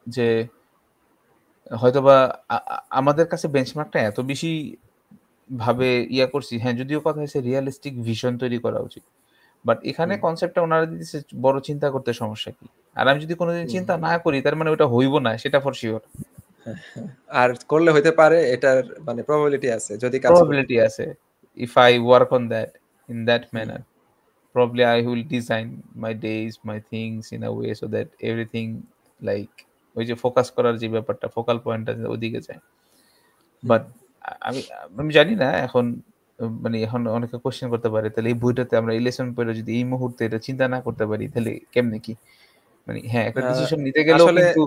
যে হয়তোবা আমাদের কাছে বেঞ্চমার্কটা এত বেশি ভাবে করছি। হ্যাঁ, যদিও কথা হইছে রিয়ালিস্টিক ভিশন তৈরি করা উচিত। বাট এখানে হুম, কনসেপ্টটা উনারা দিতেছে বড় চিন্তা করতে সমস্যা কি? আর আমি যদি কোনদিন হুম। চিন্তা না করি তার মানে ওটা হইব না সেটা ফর সিউর। হ্যাঁ, হ্যাঁ। আর করলে হইতে পারে, এটার মানে প্রবাবিলিটি আছে যদি কাজ করতে প্রবাবিলিটি পারে। আছে। If I work on that in that hmm, manner, probably I will design my days, my things in a way so that everything like ওই যে ফোকাস করার যে ব্যাপারটা, ফোকাল পয়েন্টটা ওদিকে যায়। হুম। বাট আমি আমি জানি না এখন মানে এখন অনেকে কোয়েশ্চেন করতে পারে, তাহলে এই বইটাতে আমরা এই লেসন পড়ে যদি এই মুহূর্তে এটা চিন্তা না করতে পারি, তাহলে কেমনে কি? মানে হ্যাঁ, একটা আহ, ডিসিশন নিতে গেলেও আসলে কিন্তু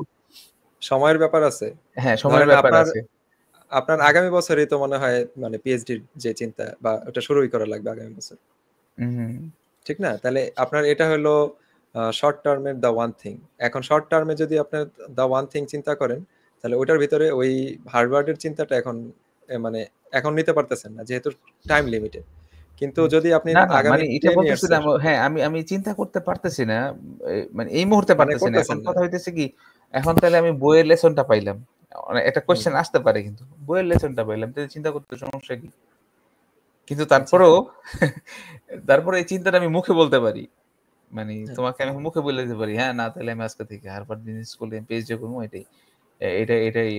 সময়ের ব্যাপার আছে। হ্যাঁ, সময়ের ধরেন ব্যাপার আপনার আছে। আপনার আগামী বছরই তো মনে হয় মানে পিএইচডির যে চিন্তা বা ওটা শুরুই করা লাগবে আগামী বছর, হুম, ঠিক না? তাহলে আপনার এটা হলো শর্ট টার্মের দ্য ওয়ান থিং। এখন শর্ট টার্মে যদি আপনার দ্য ওয়ান থিং চিন্তা করেন, তাহলে ওটার ভিতরে ওই হার্ভার্ডের চিন্তাটা এখন মানে এখন নিতে পারতেছেন না, যেহেতু টাইম লিমিটেড। কিন্তু হুম। যদি আপনি না, না আগামী মানে এটা 10 ইয়ার্স বলতেছিলাম এর, হ্যাঁ, আমি আমি চিন্তা করতে পারতেছি না। মানে এই মুহূর্তে মানে পারতেছি না। এখন করতেছেন না। কথা হইতেছে কি, এখন তাহলে আমি বইয়ের লেসনটা পাইলাম। একটা হুম, কোয়েশ্চেন আসতে পারে কিন্তু। বইয়ের লেসনটা পাইলাম। তাহলে চিন্তা করতে সমস্যা কি? কিন্তু আচ্ছা। তারপরেও তারপরে এই চিন্তাটা আমি মুখে বলতে পারি। মানে হ্যাঁ, তোমাকে আমি মুখে বলে দিতে পারি, হ্যাঁ, না তাহলে আমি আজকে থেকে হার্ভার্ড বিজনেস স্কুলে পিএইচডি করব এটাই।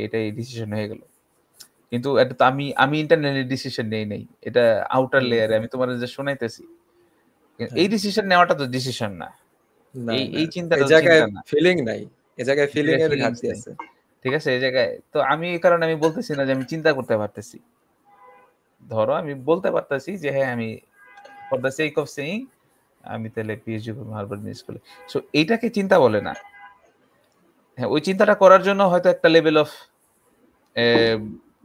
এটাই ডিসিশন হয়ে গেল। কিন্তু এটা তো আমি ইন্টারনালি ডিসিশন নেই নাই। এটা আউটার হুম, লেয়ারে আমি তোমারে যে শুনাইতেছি। এই হ্যাঁ। ডিসিশন নেওয়াটা তো ডিসিশন না। না, না। এই চিন্তাটা এই তো জায়গায় চিন্তা না। ফিলিং নাই। এই জায়গায় এই ফিলিং জায়গায় এর ফিলিংস ঘাটতি নাই। আছে। ঠিক আছে? এই জায়গায় তো আমি এই কারণে আমি বলতেছি না যে আমি চিন্তা করতে পারতেছি। ধরো আমি বলতে পারতেছি যে হ্যাঁ, আমি for the sake of saying আমি তাহলে পিএইচডি করব হার্ভার্ড বিজনেস স্কুলে। সো এইটাকে চিন্তা বলে না। হ্যাঁ, ওই চিন্তাটা করার জন্য হয়তো একটা লেভেল অফ এ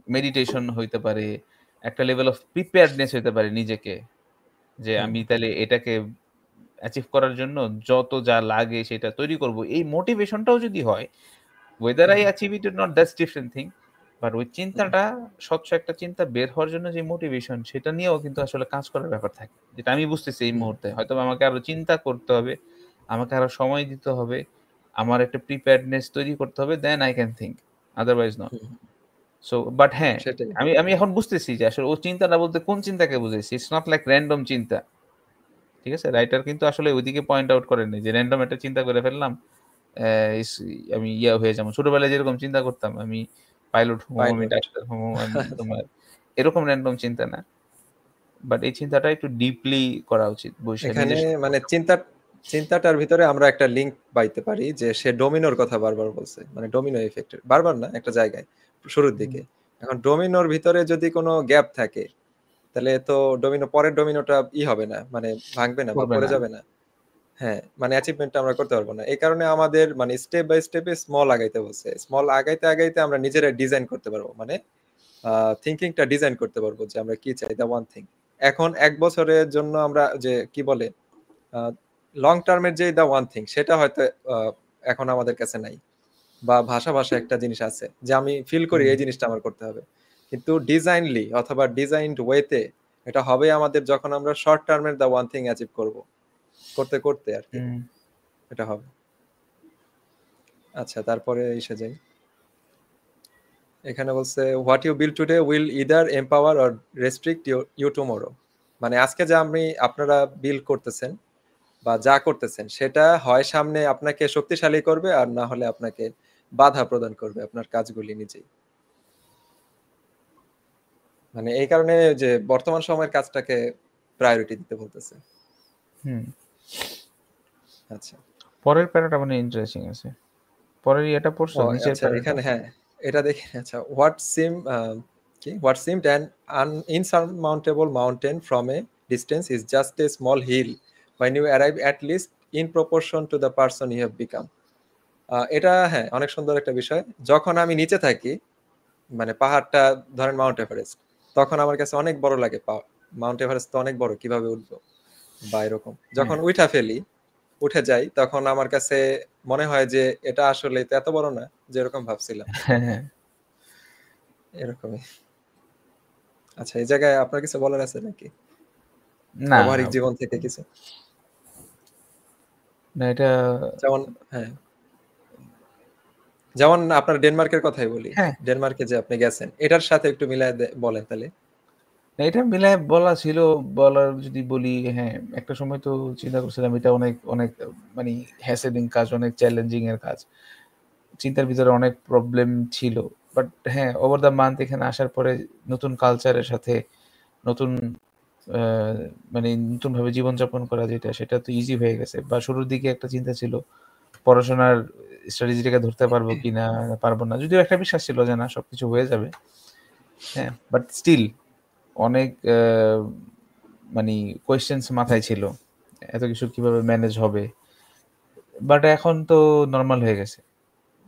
মেডিটেশন হইতে পারে, একটা লেভেল অফ প্রিপেয়ার্ডনেস হইতে পারে নিজেকে। যে হুম, আমি তাইলে এটাকে অ্যাচিভ করার জন্য যত যা লাগে সেটা তৈরি করব। এই মোটিভেশনটাও যদি হয়, whether I hmm, achieve it or not that's different thing. But ওই হুম, চিন্তাটা স্বচ্ছ একটা চিন্তা বের হওয়ার জন্য যে মোটিভেশন সেটা নিয়েও কিন্তু আসলে কাজ করার ব্যাপার থাকে। যেটা আমি বুঝতেছি এই হুম, মুহূর্তে। হয়তোবা আমাকে আরো চিন্তা করতে হবে, আমাকে আরো সময় দিতে হবে, আমার একটা প্রিপেয়ার্ডনেস তৈরি করতে হবে, then I can think. Otherwise not. Hmm. So but হ্যাঁ, সেটাই। আমি এখন বুঝতেছি যে আসলে ও চিন্তাটা বলতে কোন চিন্তাকে বুঝাইছে। ইটস নট লাইক র‍্যান্ডম চিন্তা। ঠিক আছে? রাইটার কিন্তু আসলে ওইদিকে পয়েন্ট আউট করেননি যে র‍্যান্ডম একটা চিন্তা করে ফেললাম। অ্যা ইস আমি হয়ে যাবো। ছোটবেলায় যেরকম চিন্তা করতাম আমি পাইলট হবো, আমি পাইলট। ডাক্তার হবো, আমি তোমার এরকম র‍্যান্ডম চিন্তা না। বাট এই চিন্তাটা একটু ডিপলি করা উচিত। বইসা এখানে নিজের সাথে মানে কথা বলে। চিন্তাটার ভিতরে আমরা একটা লিংক পাইতে পারি, যে সে ডোমিনোর কথা বারবার বলছে। মানে ডোমিনো ইফেক্টের। বারবার না, একটা জায়গায় শুরুর হুম, দিকে। এখন ডোমিনোর ভিতরে যদি কোনো গ্যাপ থাকে, তাহলে তো পরের ডোমিনোটা হবে না। মানে ভাঙবে না বা করবে পড়ে না। যাবে না। হ্যাঁ, মানে অ্যাচিভমেন্টটা আমরা করতে পারবো না। এই কারণে আমাদের মানে স্টেপ বাই স্টেপে স্মল আগাইতে বলছে। স্মল আগাইতে আমরা নিজেরা ডিজাইন করতে পারবো। মানে থিংকিংটা ডিজাইন করতে পারবো যে আমরা কি চাই, দ্য ওয়ান থিং। এখন ১ বছরের জন্য আমরা যে কি বলে লং টার্মের যে দ্য ওয়ান থিং সেটা হয়তো এখন আমাদের কাছে নাই, বা ভাষা একটা জিনিস আছে যে আমি ফিল করি এই জিনিসটা আমার করতে হবে, কিন্তু ডিজাইনলি অথবা ডিজাইনড ওয়েতে এটা হবে আমাদের যখন আমরা শর্ট টার্মের দ্য ওয়ান থিং অ্যাচিভ করতে করতে আর কি এটা হবে। আচ্ছা, তারপরে এসে যাই, এখানে বলছে what you build today will either empower or restrict you tomorrow. মানে আজকে যা আপনারা বিল্ড করতেছেন বা যা করতেছেন সেটা হয় সামনে আপনাকে শক্তিশালী করবে, আর না হলে আপনাকে বাধা প্রদান করবে আপনার কাজগুলি নিজেই। মানে এই কারণে যে বর্তমান সময়ের কাজটাকে প্রায়োরিটি দিতে বলতেছে। আচ্ছা, পরের প্যারাটা মানে ইন্টারেস্টিং আছে। পরের এটা পড়ছো নিচের আচ্ছা প্যারাটা? এখানে হ্যাঁ এটা দেখি। আচ্ছা, what seemed an insurmountable mountain from a distance is just a small hill when you arrive, at least in proportion to the person you have become. এটা হ্যাঁ অনেক সুন্দর একটা বিষয়। যখন আমি নিচে থাকি, মানে পাহাড়টা ধরেন মাউন্ট এভারেস্ট, তখন আমার কাছে অনেক বড় লাগে। মাউন্ট এভারেস্ট তো অনেক বড়, কিভাবে উঠবো বা এরকম। যখন উঠে যাই তখন আমার কাছে মনে হয় যে এটা আসলে তো এত বড় না যেরকম ভাবছিলাম, এরকমই। আচ্ছা, এই জায়গায় আপনার কিছু বলার আছে নাকি না ব্যবহারিক জীবন থেকে কিছু? না এটা যেমন হ্যাঁ, যেমন আপনার ডেনমার্কের কথাই বলি। হ্যাঁ ডেনমার্কে যে আপনি গেছেন, এটার সাথে একটু মিলায় বলেন তাহলে। না, এটা মিলায় বলা ছিল। বলার যদি বলি, হ্যাঁ একটা সময় তো চিন্তা করছিলাম এটা অনেক অনেক মানে হ্যাসেলিং কাজ, অনেক চ্যালেঞ্জিং এর কাজ, চিন্তার ভিতরে অনেক প্রবলেম ছিল। বাট হ্যাঁ, ওভার দ্য মান্থ এখানে আসার পরে নতুন কালচারের সাথে নতুন মানে নতুনভাবে জীবনযাপন করা যেটা, সেটা তো ইজি হয়ে গেছে। বা শুরুর দিকে একটা চিন্তা ছিল পড়াশোনার স্ট্র্যাটেজিটাকে ধরতে পারবো কিনা, পারবো না, যদিও একটা বিশ্বাস ছিল যে না সবকিছু হয়ে যাবে। হ্যাঁ, বাট স্টিল অনেক মানে কোয়েশ্চেন্স মাথায় ছিল, এত কিছু কিভাবে ম্যানেজ হবে। বাট এখন তো নর্মাল হয়ে গেছে,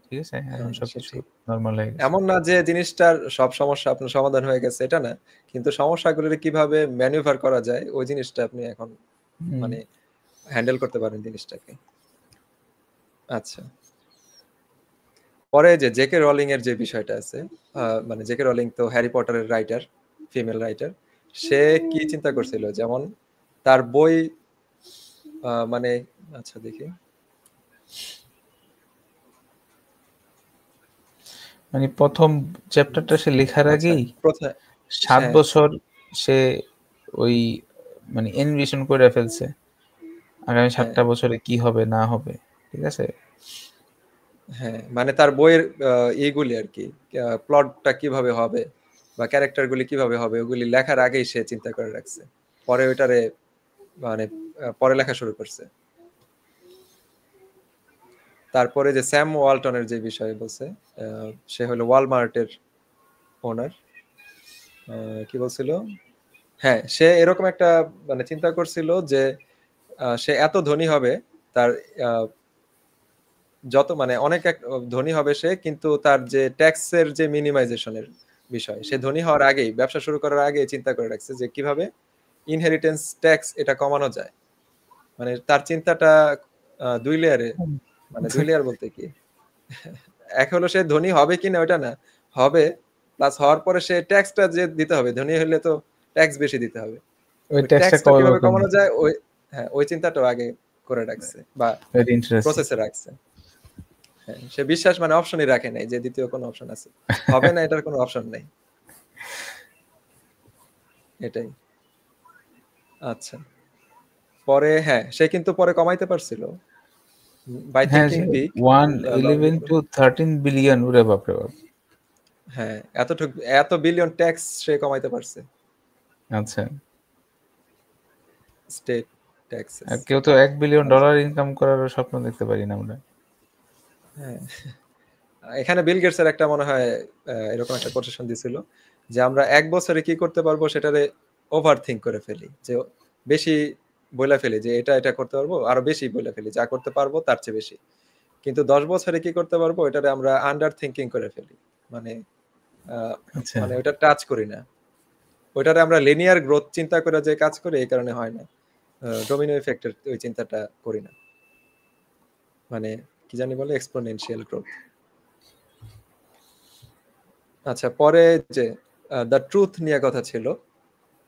ঠিক আছে, এখন সবকিছু নর্মাল হয়ে গেছে। এমন না যে জিনিসটার সব সমস্যা আপনার সমাধান হয়ে গেছে, এটা না, কিন্তু সমস্যাগুলোর কিভাবে ম্যানুভার করা যায় ওই জিনিসটা আপনি এখন মানে হ্যান্ডেল করতে পারেন জিনিসটাকে। আচ্ছা, পরে যে জেকে রলিং এর যে বিষয়টা আছে, মানে জেকে রলিং তো হ্যারি পটারের রাইটার, ফিমেল রাইটার। সে কি চিন্তা করছিল, যেমন তার বই মানে আচ্ছা দেখি, মানে প্রথম চ্যাপ্টারটা সে লেখার আগেই 7 বছর সে ওই মানে এনভিশন করে ফেলছে আগামী 7টা বছরে কি হবে না হবে, ঠিক আছে। হ্যাঁ, মানে তার বইয়ের এইগুলি আর কি, প্লটটা কিভাবে হবে বা ক্যারেক্টারগুলি কিভাবে হবে ওগুলি লেখার আগেই সে চিন্তা করে রাখছে। পরে ওইটারে মানে পরে লেখা শুরু করছে। তারপরে যে স্যাম ওয়ালটনের যে বিষয়ে বলছে, সে হলো ওয়ালমার্টের ওনার। কি বলছিল, হ্যাঁ সে এরকম একটা মানে চিন্তা করছিল যে সে এত ধনী হবে, তার যত মানে অনেক ধনী হবে সে, কিন্তু তার যে ট্যাক্সের যে মিনিমাইজেশনের বিষয়, সে ধনী হওয়ার আগেই, ব্যবসা শুরু করার আগে চিন্তা করে রাখছে যে কিভাবে ইনহেরিটেন্স ট্যাক্স এটা কমানো যায়। মানে তার চিন্তাটা দুই লেয়ারে, মানে দুই লেয়ার বলতে কি, এক হলো সে ধনী হবে কিনা ওটা না, হবে, প্লাস হওয়ার পরে সে ট্যাক্সটা যে দিতে হবে, ধনী হলে তো ট্যাক্স বেশি দিতে হবে, ওই ওই ট্যাক্সটা ট্যাক্সটা কিভাবে কমানো যায় ওই হ্যাঁ ওই চিন্তাটাও আগে করে রাখছে বা প্রসেসে রাখছে। হ্যাঁ, সে বিশ্বাস মানে অপশনই রাখে নাই যে দ্বিতীয় কোনো অপশন আছে, হবে না এটার কোনো অপশন নাই, এটাই। আচ্ছা, পরে হ্যাঁ সে কিন্তু পরে কমাইতে পারছিল by thinking big. 111 to 13 billion, ওরে বাপ রে বাপ। হ্যাঁ, এত বিলিয়ন ট্যাক্স সে কমাইতে পারছে। আচ্ছা, স্টেট ট্যাক্সেস। আর কেউ তো $1 বিলিয়ন ইনকাম করার স্বপ্ন দেখতে পারি না আমরা। হ্যাঁ, এখানে বিল গেটস এর একটা মনে হয় এরকম একটা কোটেশন দিছিল যে আমরা 1 বছরে কি করতে পারবো সেটারে ওভার থিঙ্ক করে ফেলি, যে বেশি বইলা ফেলি যে এটা করতে পারবো, আরো বেশি বইলা ফেলি যা করতে পারবো তার চেয়ে বেশি, কিন্তু 10 বছরে কি করতে পারবো এটারে আমরা আন্ডার থিঙ্কিং করে ফেলি, মানে মানে ওটা টাচ করি না, ওইটারে আমরা লিনিয়ার গ্রোথ চিন্তা করে যে কাজ করি, এই কারণে হয় না। ডোমিনো ইফেক্টের ওই চিন্তাটা করি না, মানে কি জানি বলে এক্সপোনেনশিয়াল গ্রোথ। আচ্ছা, পরে যে দ্য ট্রুথ নিয়ে কথা ছিল,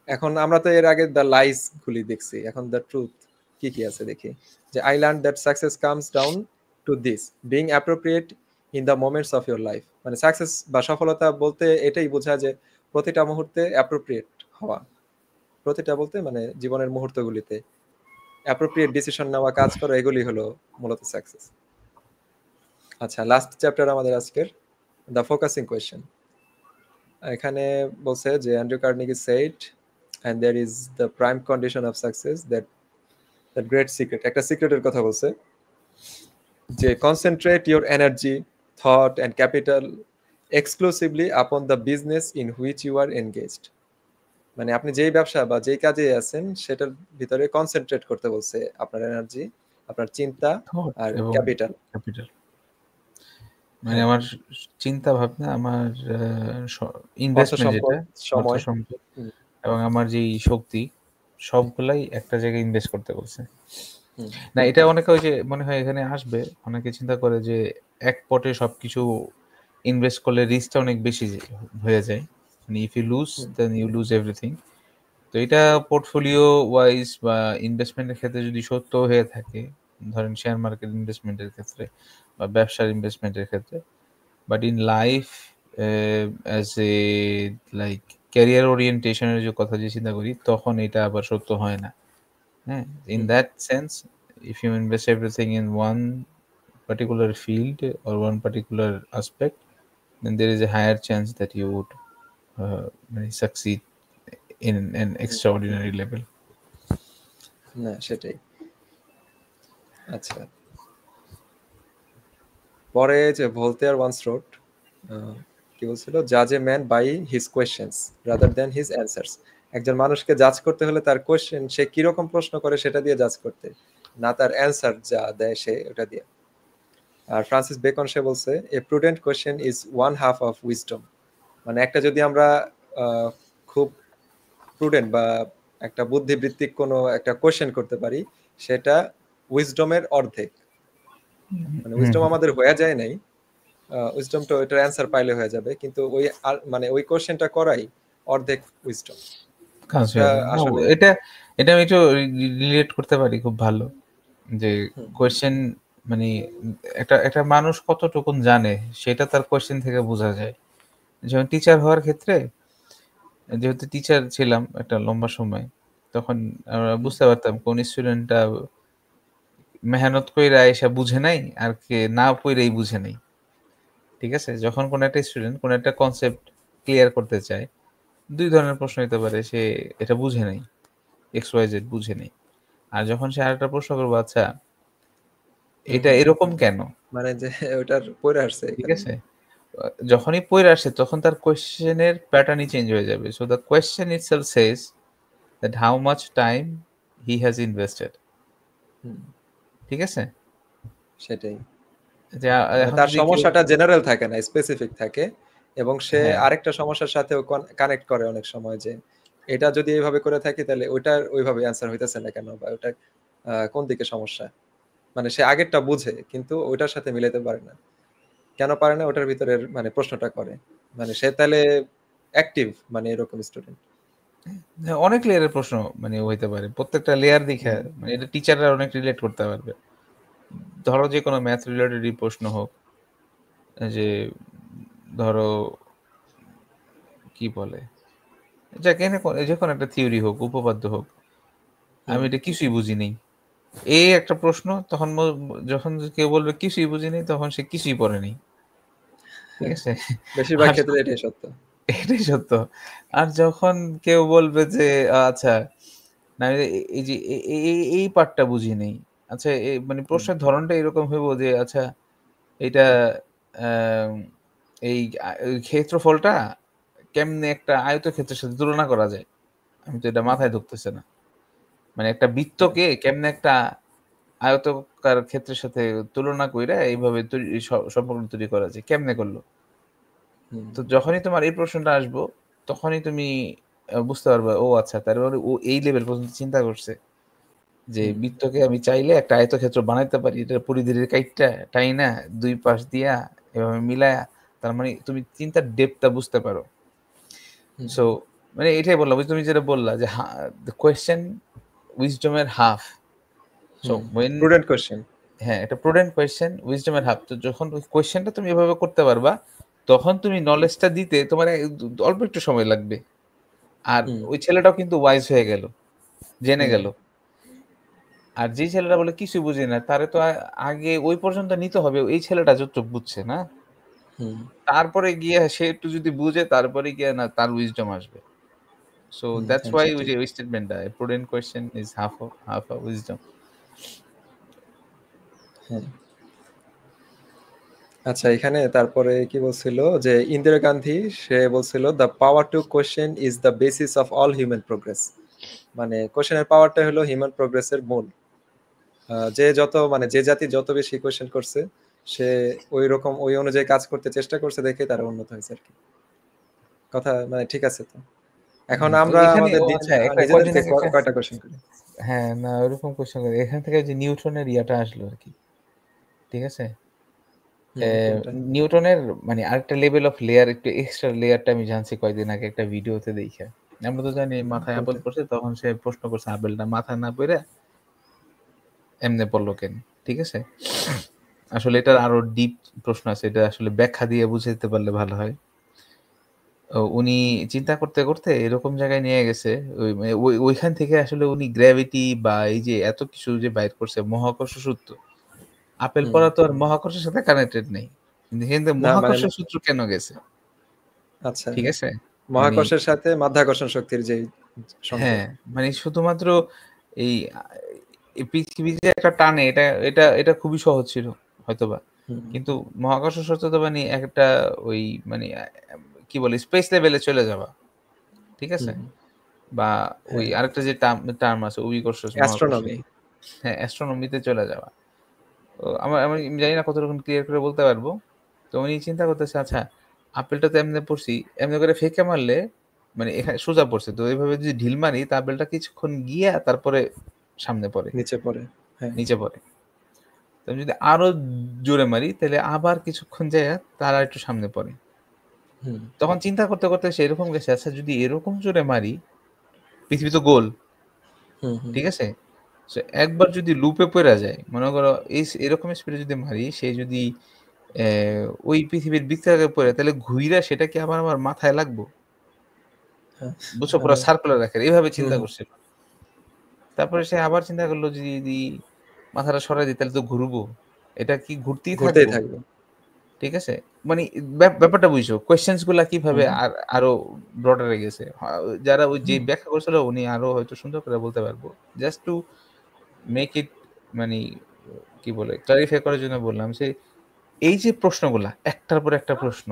এখন আমরা তো এর আগে দ্য লাইস গুলি দেখছি, এখন দ্য ট্রুথ কি কি আছে দেখি। যে I learn that success comes down to this, being appropriate in the moments of your life. মানে সাকসেস বা সফলতা বলতে এটাই বোঝায় যে প্রতিটা মুহূর্তে অ্যাপ্রোপ্রিয়েট হওয়া, প্রতিটা বলতে মানে জীবনের মুহূর্তগুলিতে অ্যাপ্রোপ্রিয়েট ডিসিশন নেওয়া, কাজ করা, এগুলি হলো মূলত সাকসেস। আচ্ছা, লাস্ট চ্যাপ্টার আমাদের আজকের, দ্য ফোকাসিং কোয়েশ্চেন। এখানে বলছে যে Andrew Carnegie said, and there is the prime condition of success, that great secret, একটা সিক্রেটের কথা বলছে, যে concentrate your energy, thought and capital exclusively upon the business in which you are engaged। মানে আপনি যেই ব্যবসা বা যেই কাজে আছেন সেটার ভিতরে কনসেন্ট্রেট করতে বলছে আপনার এনার্জি, আপনার চিন্তা থট আর এবং ক্যাপিটাল। ক্যাপিটাল, মানে হ্যাঁ, আমার চিন্তা ভাবনা, আমার অর্থ ইনভেস্টমেন্ট সম্পদ, যেটা, অর্থ সময়। সম্পদ হুম, এবং আমার যেই শক্তি, সবগুলাই একটা জায়গায় ইনভেস্ট করতে বলছে। হুম, না, এটা অনেকে ওই যে মনে হয় এখানে আসবে, অনেকে চিন্তা করে যে এক পটে সবকিছু ইনভেস্ট করলে রিস্কটা অনেক বেশি হয়ে যায়, মানে if you lose hmm, then you lose everything. তো এটা পোর্টফোলিও ওয়াইজ বা ইনভেস্টমেন্টের ক্ষেত্রে যদি সত্য হয়ে থাকে, ধরেন শেয়ার মার্কেট ইনভেস্টমেন্টের ক্ষেত্রে বা ব্যবসার ইনভেস্টমেন্টের ক্ষেত্রে, but in life as a like career ওরিয়েন্টেশনের যে কথা যে চিন্তা করি, তখন এটা আবার সত্য হয় না। হ্যাঁ, in hmm, that sense, if you invest everything in one particular field or one particular aspect, then there is a higher chance that you would succeed in an hmm. extraordinary level. না, সেটাই। আচ্ছা, পরে যে ভোল্টেয়ার once রোট, কি বলছিল, জাজ a man by his questions rather than his answers. একজন মানুষকে জাজ করতে হলে তার কোয়েশ্চেন, সে কিরকম প্রশ্ন করে সেটা দিয়ে জাজ করতে, না তার অ্যান্সার যা দেয় সে ওটা দিয়ে। আর ফ্রান্সিস বেকন সে বলছে, a prudent question is one half of wisdom. মানে একটা যদি আমরা খুব প্রুডেন্ট বা একটা বুদ্ধিবৃত্তিক কোনো একটা কোয়েশ্চেন করতে পারি, সেটা উইজডমের অর্ধেক। মানে উইজডম আমাদের হয়ে যায় নাই, উইজডম তো এটার অ্যান্সার পাইলে হয়ে যাবে, কিন্তু ওই মানে ওই কোশ্চেনটা করাই অর্ধেক উইজডম। কাজ এটা হয়ে যায়। না, আসলে এটা এটা আমি একটু রিলেট করতে পারি খুব ভালো, যে হুম, কোয়েশ্চেন মানে একটা একটা মানুষ কতটুকুন জানে সেটা তার কোয়েশ্চেন থেকে বোঝা যায়। যেমন টিচার হওয়ার ক্ষেত্রে, যেহেতু টিচার ছিলাম একটা লম্বা সময়, তখন আমরা হুম, বুঝতে পারতাম কোন স্টুডেন্টটা মেহনত কইরা এসে বুঝে নাই আর কে না পইড়াই বুঝে নাই। ঠিক আছে? যখন কোন একটা স্টুডেন্ট কোন একটা কনসেপ্ট ক্লিয়ার করতে চায়, ২ ধরনের প্রশ্ন হইতে পারে। সে এটা বুঝে নাই, XYZ বুঝে নাই। আর যখন সে আরেকটা প্রশ্ন করবে, আচ্ছা হুম, এটা হুম। এরকম কেন? মানে যে ওটার পড়ে আসছে এই ঠিক কারণে। আছে? যখনই পইড়া আসে তখন তার কোয়েশ্চেনের প্যাটার্নই চেঞ্জ হয়ে যাবে। So the question itself says that how much time he has invested. হুম, ঠিক আছে? সেটাই। যে মানে এখন তার যদি কেউ, সমস্যাটা জেনারেল থাকে না, স্পেসিফিক থাকে, এবং সে হ্যাঁ, আরেকটা সমস্যার সাথেও কানেক্ট করে অনেক সময়, যে এটা যদি এইভাবে করে থাকি তাহলে ওইটার ওইভাবে অ্যান্সার হইতেছে না কেন, বা ওটা কোন দিকে সমস্যা। মানে সে আগেরটা বুঝে কিন্তু ওইটার সাথে মিলাতে পারে না, কেন পারে না ওটার ভিতরের মানে প্রশ্নটা করে। মানে সে তাহলে অ্যাক্টিভ, মানে এরকম স্টুডেন্ট। হ্যাঁ, অনেক লেয়ারের প্রশ্ন মানে হইতে পারে। প্রত্যেকটা লেয়ার দেখে হুম, মানে এটা টিচাররা অনেক রিলেট করতে পারবে। ধরো যেকোনো ম্যাথ রিলেটেডই প্রশ্ন হোক, যে ধরো কি বলে? যেকোনো একটা থিওরি হোক, উপপাদ্য হোক, আমি হুম। এটা কিছুই বুঝি নাই। এই একটা প্রশ্ন, তখন যখন কেউ বলবে কিছুই বুঝি নাই, তখন সে কিছুই পড়ে নাই। ঠিক আছে? বেশিরভাগ আর ক্ষেত্রে এটাই সত্য। এটাই সত্য। আর যখন কেউ বলবে যে আচ্ছা, না এই যে এই পার্টটা বুঝি নাই। আচ্ছা, মানে হুম, প্রশ্নের ধরনটা এরকম হইব যে আচ্ছা এইটা আম এই ওই ক্ষেত্রফলটা কেমনে একটা আয়তক্ষেত্রের সাথে তুলনা করা যায়? আমি তো এটা হুম, মাথায় ঢুকতেছে না। মানে একটা হ্যাঁ, বৃত্তকে কেমনে একটা আয়তকার ক্ষেত্রের সাথে তুলনা কইরা এইভাবে তৈরি সম্পর্ক তৈরি করা যায়। কেমনে করলো? হুম, তো যখনই তোমার এই প্রশ্নটা আসবো, তখনই তুমি বুঝতে পারবা, ও আচ্ছা তার মানে ও এই লেভেল পর্যন্ত চিন্তা করছে। যে বৃত্তকে আমি চাইলে একটা আয়তক্ষেত্র বানাইতে পারি, এটার পরিধির কাইটটা টাইনা দুই পাশ দিয়া এভাবে মিলায়া, তার মানে তুমি চিন্তার ডেপথটা বুঝতে পারো। সো মানে এটাই বললাম, তুমি যেটা বললা যে দ্য কোয়েশ্চেন উইজডমের half. So when prudent question. হ্যাঁ, এটা প্রুডেন্ট কোয়েশ্চেন উইজডমের হাফ। তো যখন ওই কোয়েশ্চেনটা তুমি এভাবে করতে পারবা, তখন তুমি নলেজটা দিতে তোমার অল্প একটু সময় লাগবে। আর ওই ছেলেটাও কিন্তু ওয়াইজ হয়ে গেল, জেনে গেল। আর যে ছেলেটা বলে কিছুই বুঝি না, তারে তো আগে ওই পর্যন্ত নিতে হবে এই ছেলেটা যতটুকু বুঝছে না, তারপরে গিয়ে সে একটু যদি বুঝে তারপরে গিয়ে না তার উইজডম আসবে। সো দ্যাটস ওয়াই ওই যে ওই স্টেটমেন্টটা, prudent question is half of wisdom. আচ্ছা, এখানে তারপরে কি বলছিল যে ইন্দিরা গান্ধী, সে বলছিল the power to question is the basis of all human progress. মানে কোয়েশ্চেনের পাওয়ারটা হলো হিউম্যান প্রোগ্রেসের মূল। যে যত মানে যে জাতি যত বেশি কোয়েশ্চেন করছে, সে ওই রকম ওই অনুযায়ী কাজ করতে চেষ্টা করছে দেখে তারা উন্নত হয়েছে আর কি। কথা মানে ঠিক আছে। তো এখন আমরা আমাদের নিজেদেরকে কয়টা কোয়েশ্চেন করি? হ্যাঁ, না ওরকম কোয়েশ্চেন করি। এখান থেকে যে নিউটনের ইয়াটা আসলো আর কি, ঠিক আছে। নিউটনের মানে আরেকটা লেভেল অফ লেয়ার, একটু এক্সট্রা লেয়ারটা আমি জানছি কয়েকদিন আগে একটা ভিডিওতে দেখে। আমরা তো জানি মাথায় আপেল পড়ছে, তখন সে প্রশ্ন করছে আপেলটা মাথায় না পড়ে এমনি পড়লো কেন, ঠিক আছে। আসলে এটার আরো ডিপ প্রশ্ন আছে, এটা আসলে ব্যাখ্যা দিয়ে বুঝাইতে পারলে ভালো হয়। উনি চিন্তা করতে করতে এরকম জায়গায় নিয়ে গেছে, ওইখান থেকে আসলে উনি গ্র্যাভিটি বা এই যে এত কিছু যে বাইর করছে, মহাকর্ষ সূত্র। আপেল পড়া তো আর মহাকর্ষের সাথে কানেক্টেড নেই, কিন্তু মহাকর্ষ সূত্র কেন গেছে? আচ্ছা, ঠিক আছে, মহাকর্ষের সাথে মাধ্যাকর্ষণ শক্তির যে হ্যাঁ, মানে শুধুমাত্র এই পৃথিবী যে একটা টানে, এটা এটা এটা খুবই সহজ ছিল হয়তোবা, কিন্তু মহাকর্ষ সূত্র তো মানে একটা ওই মানে কি বলে স্পেস লেভেলে চলে যাওয়া, ঠিক আছে। বা ওই আরেকটা যে টার্ম আছে অভিকর্ষ, অ্যাস্ট্রোনমি। হ্যাঁ, অ্যাস্ট্রোনমিতে চলে যাওয়া। আমি জানি না কতটুকু ক্লিয়ার করে বলতে পারবো। তো উনি চিন্তা করতেছে, আচ্ছা আপেলটা তো এমনি পড়ছি, এমনি করে ফেঁকে মারলে মানে এখানে সোজা পড়ছে, তো এইভাবে যদি ঢিল মারি তা আপেলটা কিছুক্ষণ গিয়া তারপরে সামনে পড়ে, নিচে পড়ে। নিচে পড়ে। তো যদি আরো জোরে মারি তাহলে আবার কিছুক্ষণ যায় তার আর একটু সামনে পড়ে। তখন চিন্তা করতে করতে সে এরকম গেছে, আচ্ছা যদি এরকম জোরে মারি, পৃথিবী তো গোল, ঠিক আছে। একবার যদি লুপে পড়া যায়, মনে করো এরকম স্পিডে যদি মারি, সে যদি ওই পৃথিবীর বৃত্তাকারে পড়ে, তাহলে ঘুইরা সেটা কি আবার আমার মাথায় লাগবো? বুঝছো, পুরো সার্কুলার রাখে, এইভাবে চিন্তা করছিল। তারপরে সে আবার চিন্তা করলো যদি মাথাটা সরাই দিই তাহলে তো ঘুরবো, এটা কি ঘুরতেই থাকবো, ঠিক আছে। মানে ব্যাপারটা বুঝছো, কোয়েশ্চেন্স গুলা কিভাবে আরো ব্রডারে গেছে। যারা ওই যে ব্যাখ্যা করছিল উনি আরো হয়তো সুন্দর করে বলতে পারবো। জাস্ট টু মেক ইট মানে কি বলে ক্লারিফাই করার জন্য বললাম যে এই যে প্রশ্নগুলা একটার পর একটা প্রশ্ন,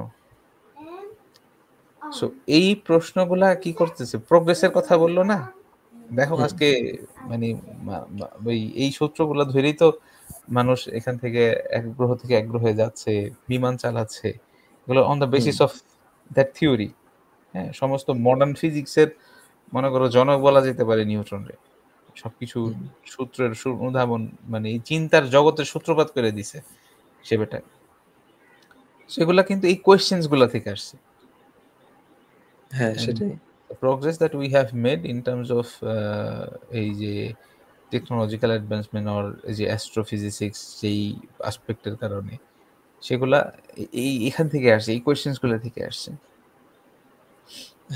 সো এই প্রশ্নগুলা কি করতেছে, প্রোগ্রেসের কথা বললো না। দেখো আজকে মানে ওই এই সূত্রগুলো ধরেই তো মানুষ এখান থেকে এক গ্রহ থেকে এক গ্রহে যাচ্ছে, বিমান চালাচ্ছে, এগুলো on the basis of that theory. হ্যাঁ, সমস্ত মডার্ন ফিজিক্সের মনে করো জনক বলা যেতে পারে নিউটন রে। সবকিছু সূত্রের উদ্ভাবন মানে এই চিন্তার জগতের সূত্রপাত করে দিছে সে বেটা। সেগুলা কিন্তু এই কোয়েশ্চেন্স গুলা থেকে আসছে। হ্যাঁ, সেটাই। progress that we have made in terms of এই যে টেকনোলজিক্যাল অ্যাডভান্সমেন্ট অর যে অ্যাস্ট্রোফিজিক্স যেই অ্যাসপেক্টের কারণে, সেগুলা এখান থেকে আসছে, এই কোয়েশ্চেন্স গুলা থেকে আসছে।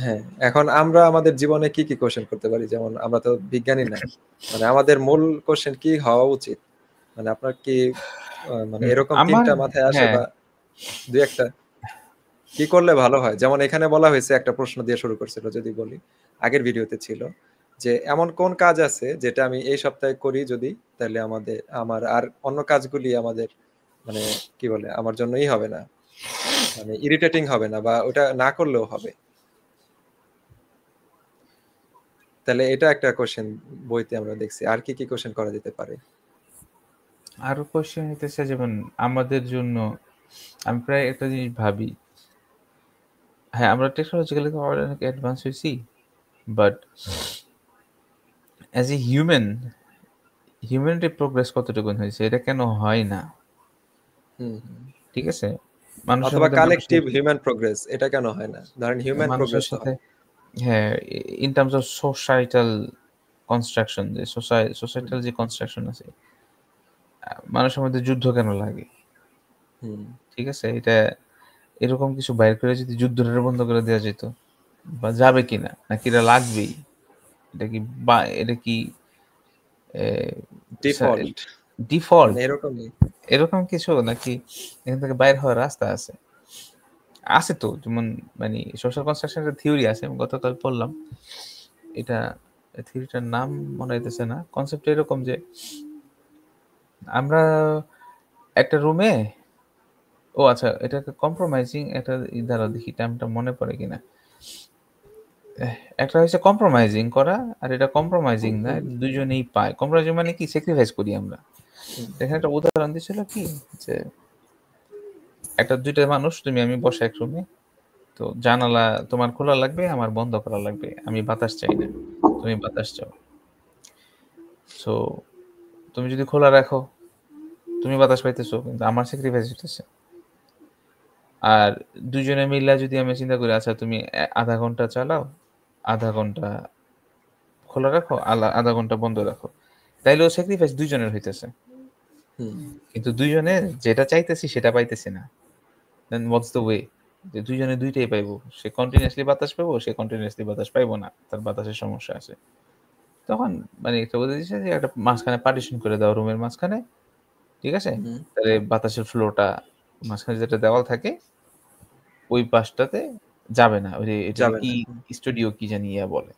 হ্যাঁ, এখন আমরা আমাদের জীবনে কি কি কোশ্চেন করতে পারি? যেমন আমরা তো বিজ্ঞানী না, মানে আমাদের মূল কোশ্চেন কি হওয়া উচিত? মানে আপনার কি মানে এরকম তিনটা মাথায় আসে বা দুই একটা কি করলে ভালো হয়? যেমন এখানে বলা হয়েছে, একটা প্রশ্ন দিয়ে শুরু করছিল যদি বলি, আগের ভিডিওতে ছিল যে এমন কোন কাজ আছে যেটা আমি এই সপ্তাহে করি যদি, তাহলে আমার আর অন্য কাজগুলি আমাদের মানে কি বলে আমার জন্যই হবে না, মানে ইরিটেটিং হবে না, বা ওটা না করলেও হবে। তাহলে এটা একটা কোশ্চেন বইতে আমরা দেখছি। আর কি কি কোশ্চেন করা যেতে পারে? আরো কোশ্চেন হইতেছে যেমন আমাদের জন্য আমি প্রায় একটা জিনিস ভাবি, হ্যাঁ আমরা টেকনোলজিক্যালি অনেক অ্যাডভান্স হয়েছি, but as a human humanity progress কতটুকু হয়েছে, এটা কেন হয় না? হুম হুম। ঠিক আছে, মানুষের অথবা মধ্যে কালেকটিভ হিউম্যান প্রোগ্রেস, এটা কেন হয় না? ধরেন হিউম্যান মানুষের প্রোগ্রেস তো সাথে, হয়। হ্যাঁ, in terms of societal construction, যে সোসাইটাল যে কনস্ট্রাকশন আছে, মানুষের মধ্যে যুদ্ধ কেন লাগে? হুম ঠিক আছে, এটা এরকম কিছু বাইর করে যদি যুদ্ধটা বন্ধ করে দেওয়া যেত, বা যাবে কিনা, নাকি এটা লাগবেই, এটা কি এটা কি ডিফল্ট ডিফল্ট, মানে এরকমই। এরকম কিছু, নাকি এখান থেকে বাইর হওয়ার রাস্তা আছে? আছে তো, যেমন মানে সোশ্যাল কনস্ট্রাকশনের থিওরি আছে, আমি গতকাল পড়লাম এটা, থিওরিটার নাম মনে হইতেছে না। কনসেপ্ট এরকম যে আমরা একটা রুমে, ও আচ্ছা, এটাকে কম্প্রোমাইজিং, একটা দ্বারা দেখি টাইমটা মনে পড়ে কিনা। একটা হচ্ছে কম্প্রোমাইজিং করা, আর এটা কম্প্রোমাইজিং না, হুম দুজনেই পায়। কম্প্রোমাইজিং মানে কি, স্যাক্রিফাইস করি আমরা। হুম এখানে একটা উদাহরণ দিছিল কি, যে দুইটা মানুষ, তুমি আমি বসে এক রুমে, তো জানালা তোমার খোলা লাগবে, আমার বন্ধ করা লাগবে। আমি বাতাস চাই না, তুমি বাতাস চাও। সো তুমি যদি খোলা রাখো, তুমি বাতাস পাইতেছো, কিন্তু আমার স্যাক্রিফাইস হইতেছে। আর দুজনে মিলে যদি আমি চিন্তা করি, আচ্ছা তুমি আধা ঘন্টা চালাও, আধা ঘন্টা খোলা রাখো, আধা ঘন্টা বন্ধ রাখো, তাইলেও স্যাক্রিফাইস দুইজনের হইতেছে। হুম কিন্তু দুইজনে যেটা চাইতেছি সেটা পাইতেছি না। দেন হোয়াটস দ্য ওয়ে? যে দুইজনে দুইটাই পাইবো। সে কন্টিনিউয়াসলি বাতাস পাইবো, সে কন্টিনিউয়াসলি বাতাস পাইবো না, তার বাতাসের সমস্যা আছে। তখন মানে একটা বলে দিচ্ছে যে একটা মাঝখানে পার্টিশন করে দাও, রুমের মাঝখানে। ঠিক আছে, হুম তাহলে বাতাসের ফ্লোটা মাঝখানে যেটা দেওয়াল থাকে ওই পাশটাতে যাবে না। ওই যে এটাকে যাবে কি না। স্টুডিও কি জানি বলে,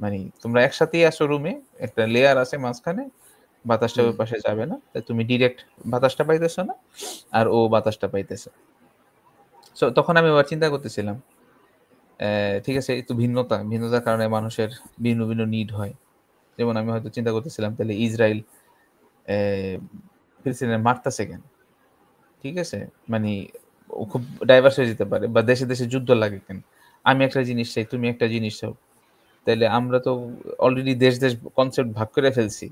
মানে তোমরা একসাথেই আসো রুমে, একটা লেয়ার আছে মাঝখানে, বাতাসটা হুম ওই পাশে যাবে না, তাই তুমি ডিরেক্ট বাতাসটা পাইতেছো না, আর ও বাতাসটা পাইতেছে। সো তখন আমি আবার চিন্তা করতেছিলাম, ঠিক আছে, একটু ভিন্নতার কারণে মানুষের ভিন্ন ভিন্ন নিড হয়। যেমন আমি হয়তো চিন্তা করতেছিলাম, তাহলে ইসরায়েল ফিলিস্তিনের মারতেছে কেন? ঠিক আছে, মানে ও খুব ডাইভার্স হয়ে যেতে পারে, বা দেশে দেশে যুদ্ধ লাগে কেন? আমি একটা জিনিস চাই, তুমি একটা জিনিস চাও, তাইলে আমরা তো অলরেডি দেশ দেশ কনসেপ্ট ভাগ করে ফেলছি।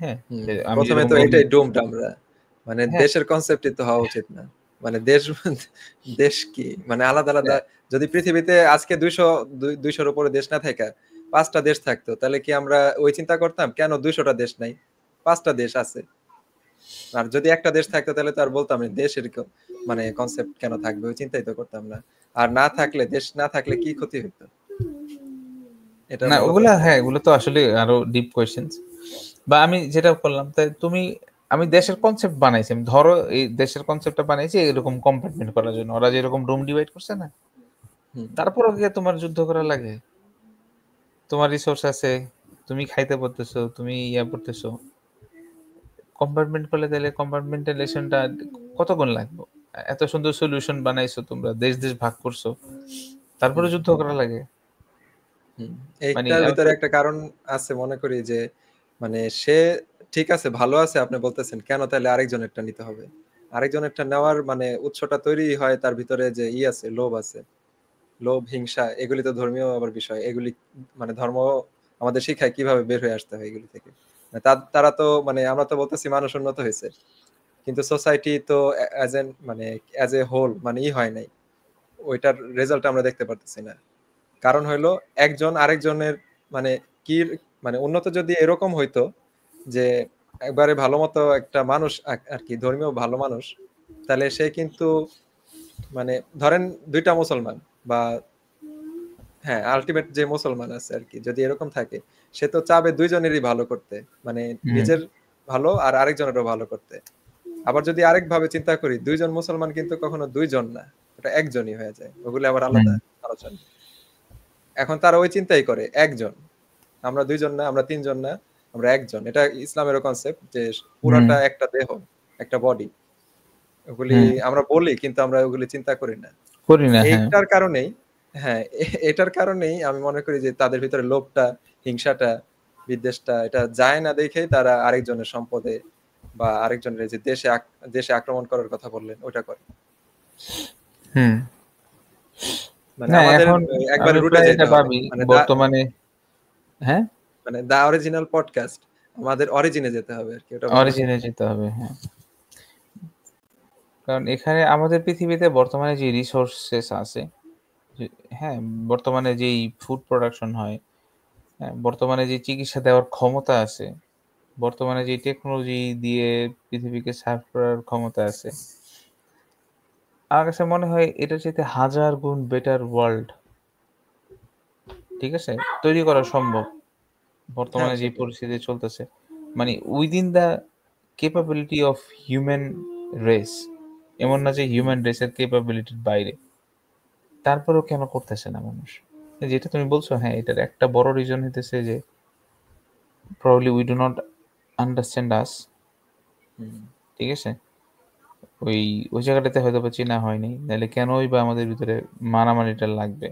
হ্যাঁ, হুম। যে আমি প্রথমে যেরকম তো রোমে, এটাই ডুমড আমরা, মানে হ্যাঁ, দেশের কনসেপ্টই তো হওয়া উচিত না। মানে দেশ দেশ কি মানে আলাদা আলাদা। হ্যাঁ, যদি পৃথিবীতে আজকে 200 উপরে দেশ না থাকে, 5টা দেশ থাকতো, তাহলে কি আমরা ওই চিন্তা করতাম কেন 200টা দেশ নাই? 5টা দেশ আছে। আর যদি একটা দেশ থাকতো তাহলে তো আর বলতাম না দেশের মানে কনসেপ্ট কেন থাকবে, ওই চিন্তাই তো করতাম না। আর না থাকলে, দেশ না থাকলে কি ক্ষতি হইতো, এটা না বড় ওগুলা, প্রশ্ন। হ্যাঁ ওগুলো তো আসলে আরো ডিপ কোয়েশ্চেন্স। বা আমি যেটা করলাম, তাই তুমি, আমি দেশের কনসেপ্ট বানাইছি, আমি ধরো এই দেশের কনসেপ্টটা বানাইছি এরকম কম্পার্টমেন্ট করার জন্য, ওরা যেরকম রুম ডিভাইড করছে না, হুম তারপরও গিয়ে তোমার যুদ্ধ করা লাগে। তোমার রিসোর্স আছে, তুমি খাইতে পারতেছো, তুমি করতেছো, কম্পার্টমেন্ট করলে তাহলে কম্পার্টমেন্টালাইজেশনটা কত গুণ লাগবে? এত সুন্দর সলিউশন বানাইছো তোমরা, দেশ দেশ ভাগ করছো, তারপরে হুম যুদ্ধ করা লাগে। হুম। মানে এইটার আমি ভিতরে তো, একটা কারণ আছে মনে করি যে, মানে সে ঠিক আছে ভালো আছে আপনি বলতেছেন, কেন তাহলে আরেকজনেরটা নিতে হবে? আরেকজনেরটা নেওয়ার মানে উৎসটা তৈরি হয় তার ভিতরে যে আছে, লোভ আছে। লোভ, হিংসা, এগুলি তো ধর্মীয় আবার বিষয়। এগুলি মানে ধর্ম আমাদের শিখায় কিভাবে বের হয়ে আসতে হয় এগুলি থেকে। মানে তারা তো মানে আমরা তো বলতেছি মানুষ উন্নত হয়েছে, কিন্তু সোসাইটি তো মানে অ্যাজ এ হোল মানে হয় নাই। ওইটার রেজাল্ট আমরা দেখতে পারতেছি না। কারণ হইলো একজন আরেকজনের মানে কি মানে উন্নত যদি এরকম হইতো যে একবারে ভালো মতো একটা মানুষ আর কি ধর্মীয় ভালো মানুষ, তাহলে সে কিন্তু মানে ধরেন 2টা মুসলমান বা হ্যাঁ আলটিমেট যে মুসলমান আছে আর কি, যদি এরকম থাকে, সে তো চাবে দুইজনেরই ভালো করতে, মানে হুম, নিজের ভালো আর আরেকজনেরও ভালো করতে। আবার যদি আরেক ভাবে চিন্তা করি, দুইজন মুসলমান কিন্তু কখনো দুইজন না, এটা একজনই হয়ে যায়, ওগুলো আবার হুম, আলাদা আলোচনা। এখন তারা ওই চিন্তাই করে একজন, আমরা দুইজন না, আমরা তিনজন না, আমরা একজন। এটা ইসলামেরও কনসেপ্ট যে হুম, পুরাটা একটা দেহ, একটা বডি। ওগুলি হুম, আমরা বলি কিন্তু আমরা ওগুলি চিন্তা করি না। করি না, হ্যাঁ। এইটার কারণেই, হ্যাঁ এটার কারণেই আমি মনে করি যে তাদের ভিতরে লোভটা, হিংসাটা, বিদ্বেষটা এটা যায় না দেখেই তারা আরেকজনের সম্পদে বা আরেকজনের এই যে দেশে আক্রমণ করার কথা বললেন ওটা করে। হুম। মানে না আমাদের এখন একবারে আমি রুটে প্রায় যেতে এটা হবে, ভাবি মানে বর্তমানে। হ্যাঁ, দা অরিজিনাল পডকাস্ট আমাদের অরিজিনে যেতে হবে আর কি, ওটা বলতে অরিজিনে যেতে হবে, হ্যাঁ। কারণ এখানে আমাদের পৃথিবীতে বর্তমানে যে রিসোর্সেস আছে, হ্যাঁ, বর্তমানে যেই ফুড প্রোডাকশন হয়, হ্যাঁ, বর্তমানে যে চিকিৎসা দেওয়ার ক্ষমতা আছে, বর্তমানে যে টেকনোলজি দিয়ে পৃথিবীকে সার্ভ করার ক্ষমতা আছে, আমার কাছে মনে হয় এটা চাইতে 1000 গুণ বেটার ওয়ার্ল্ড, ঠিক আছে, তৈরি করা সম্ভব বর্তমানে যে সেটাই। পরিস্থিতি চলতেছে। মানে within the capability of human race, এমন না যে হিউম্যান রেসের ক্যাপাবিলিটির বাইরে, তারপরেও কেন করতেছে না মানুষ? যেটা তুমি বলছো, হ্যাঁ, এটার একটা বড় রিজন হইতেছে যে probably we do not understand us, ঠিক আছে, ওই ওই জায়গাটাতে হয়তো বা চেনা হয়নি, নাহলে কেনই বা আমাদের ভিতরে মারামারিটা লাগবে,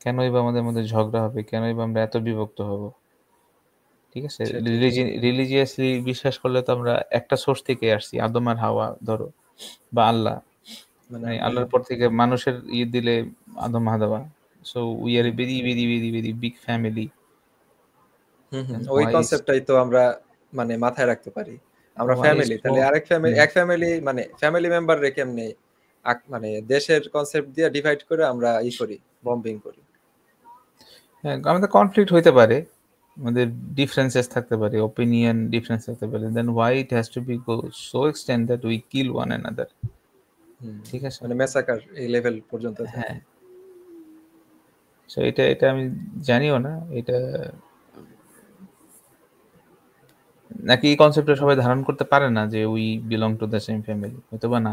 কেনই বা আমাদের মধ্যে ঝগড়া হবে, কেনই বা আমরা এত বিভক্ত হব, ঠিক আছে। সেটাই। রিলিজিয়াসলি বিশ্বাস করলে তো আমরা একটা সোর্স থেকে আসছি, আদম আর হাওয়া ধরো, বা আল্লাহ, মানে মানে আল্লাহ, আল্লাহর পর থেকে মানুষের দিলে আদম হাওয়া। So we are A hmm, very very very very big family. ওই হোয়াই ইজ কনসেপ্টটাই তো আমরা মানে মাথায় রাখতে পারি। আমরা হোয়াই ইজ ফ্যামিলি, সো তাহলে আরেক ফ্যামিলি, এক ফ্যামিলি মানে ফ্যামিলি মেম্বার রে কেমনে মানে দেশের কনসেপ্ট দিয়ে ডিভাইড করে আমরা করি, বম্বিং করি। হ্যাঁ, আমাদের কনফ্লিক্ট হইতে পারে, আমাদের ডিফারেন্সেস থাকতে পারে, ওপিনিয়ন ডিফারেন্স থাকতে পারে, then why it has to be go so extend that we kill one another, ঠিক আছে। মানে মেসাকার এই লেভেল পর্যন্ত যায়। হ্যাঁ, সো এটা এটা আমি জানিও না এটা নাকি এই কনসেপ্টটা সবাই ধারণ করতে পারে না যে we belong to the same family, হয়তো বা না।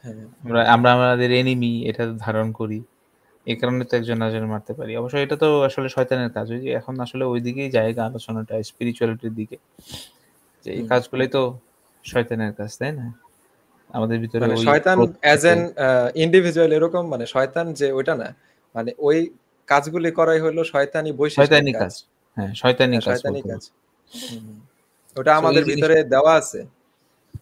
হ্যাঁ, আমরা আমরা আমাদের এনিমি এটা ধারণ করি, এই কারণে তো একজন আরেকজনের মারতে পারি। অবশ্য এটা তো আসলে শয়তানের কাজ। ওই যে এখন আসলে ওই দিকেই জায়গা আলোচনাটা স্পিরিচুয়ালিটির দিকে, যে এই কাজগুলোই তো শয়তানের কাজ, তাই না? আমাদের ভিতরে মানে ওই শয়তান ক্রোধ অ্যাজ থাকে। এন ইন্ডিভিজুয়াল এরকম, মানে শয়তান যে ওইটা না, মানে ওই কাজগুলি করাই হলো শয়তানি বৈশিষ্ট্যের শয়তানি কাজ। কাজ। হ্যাঁ, শয়তানি হ্যাঁ, কাজ শয়তানি বলতে কাজ। পারি। ওটা সো এই আমাদের জিনিস ভিতরে দেওয়া আছে,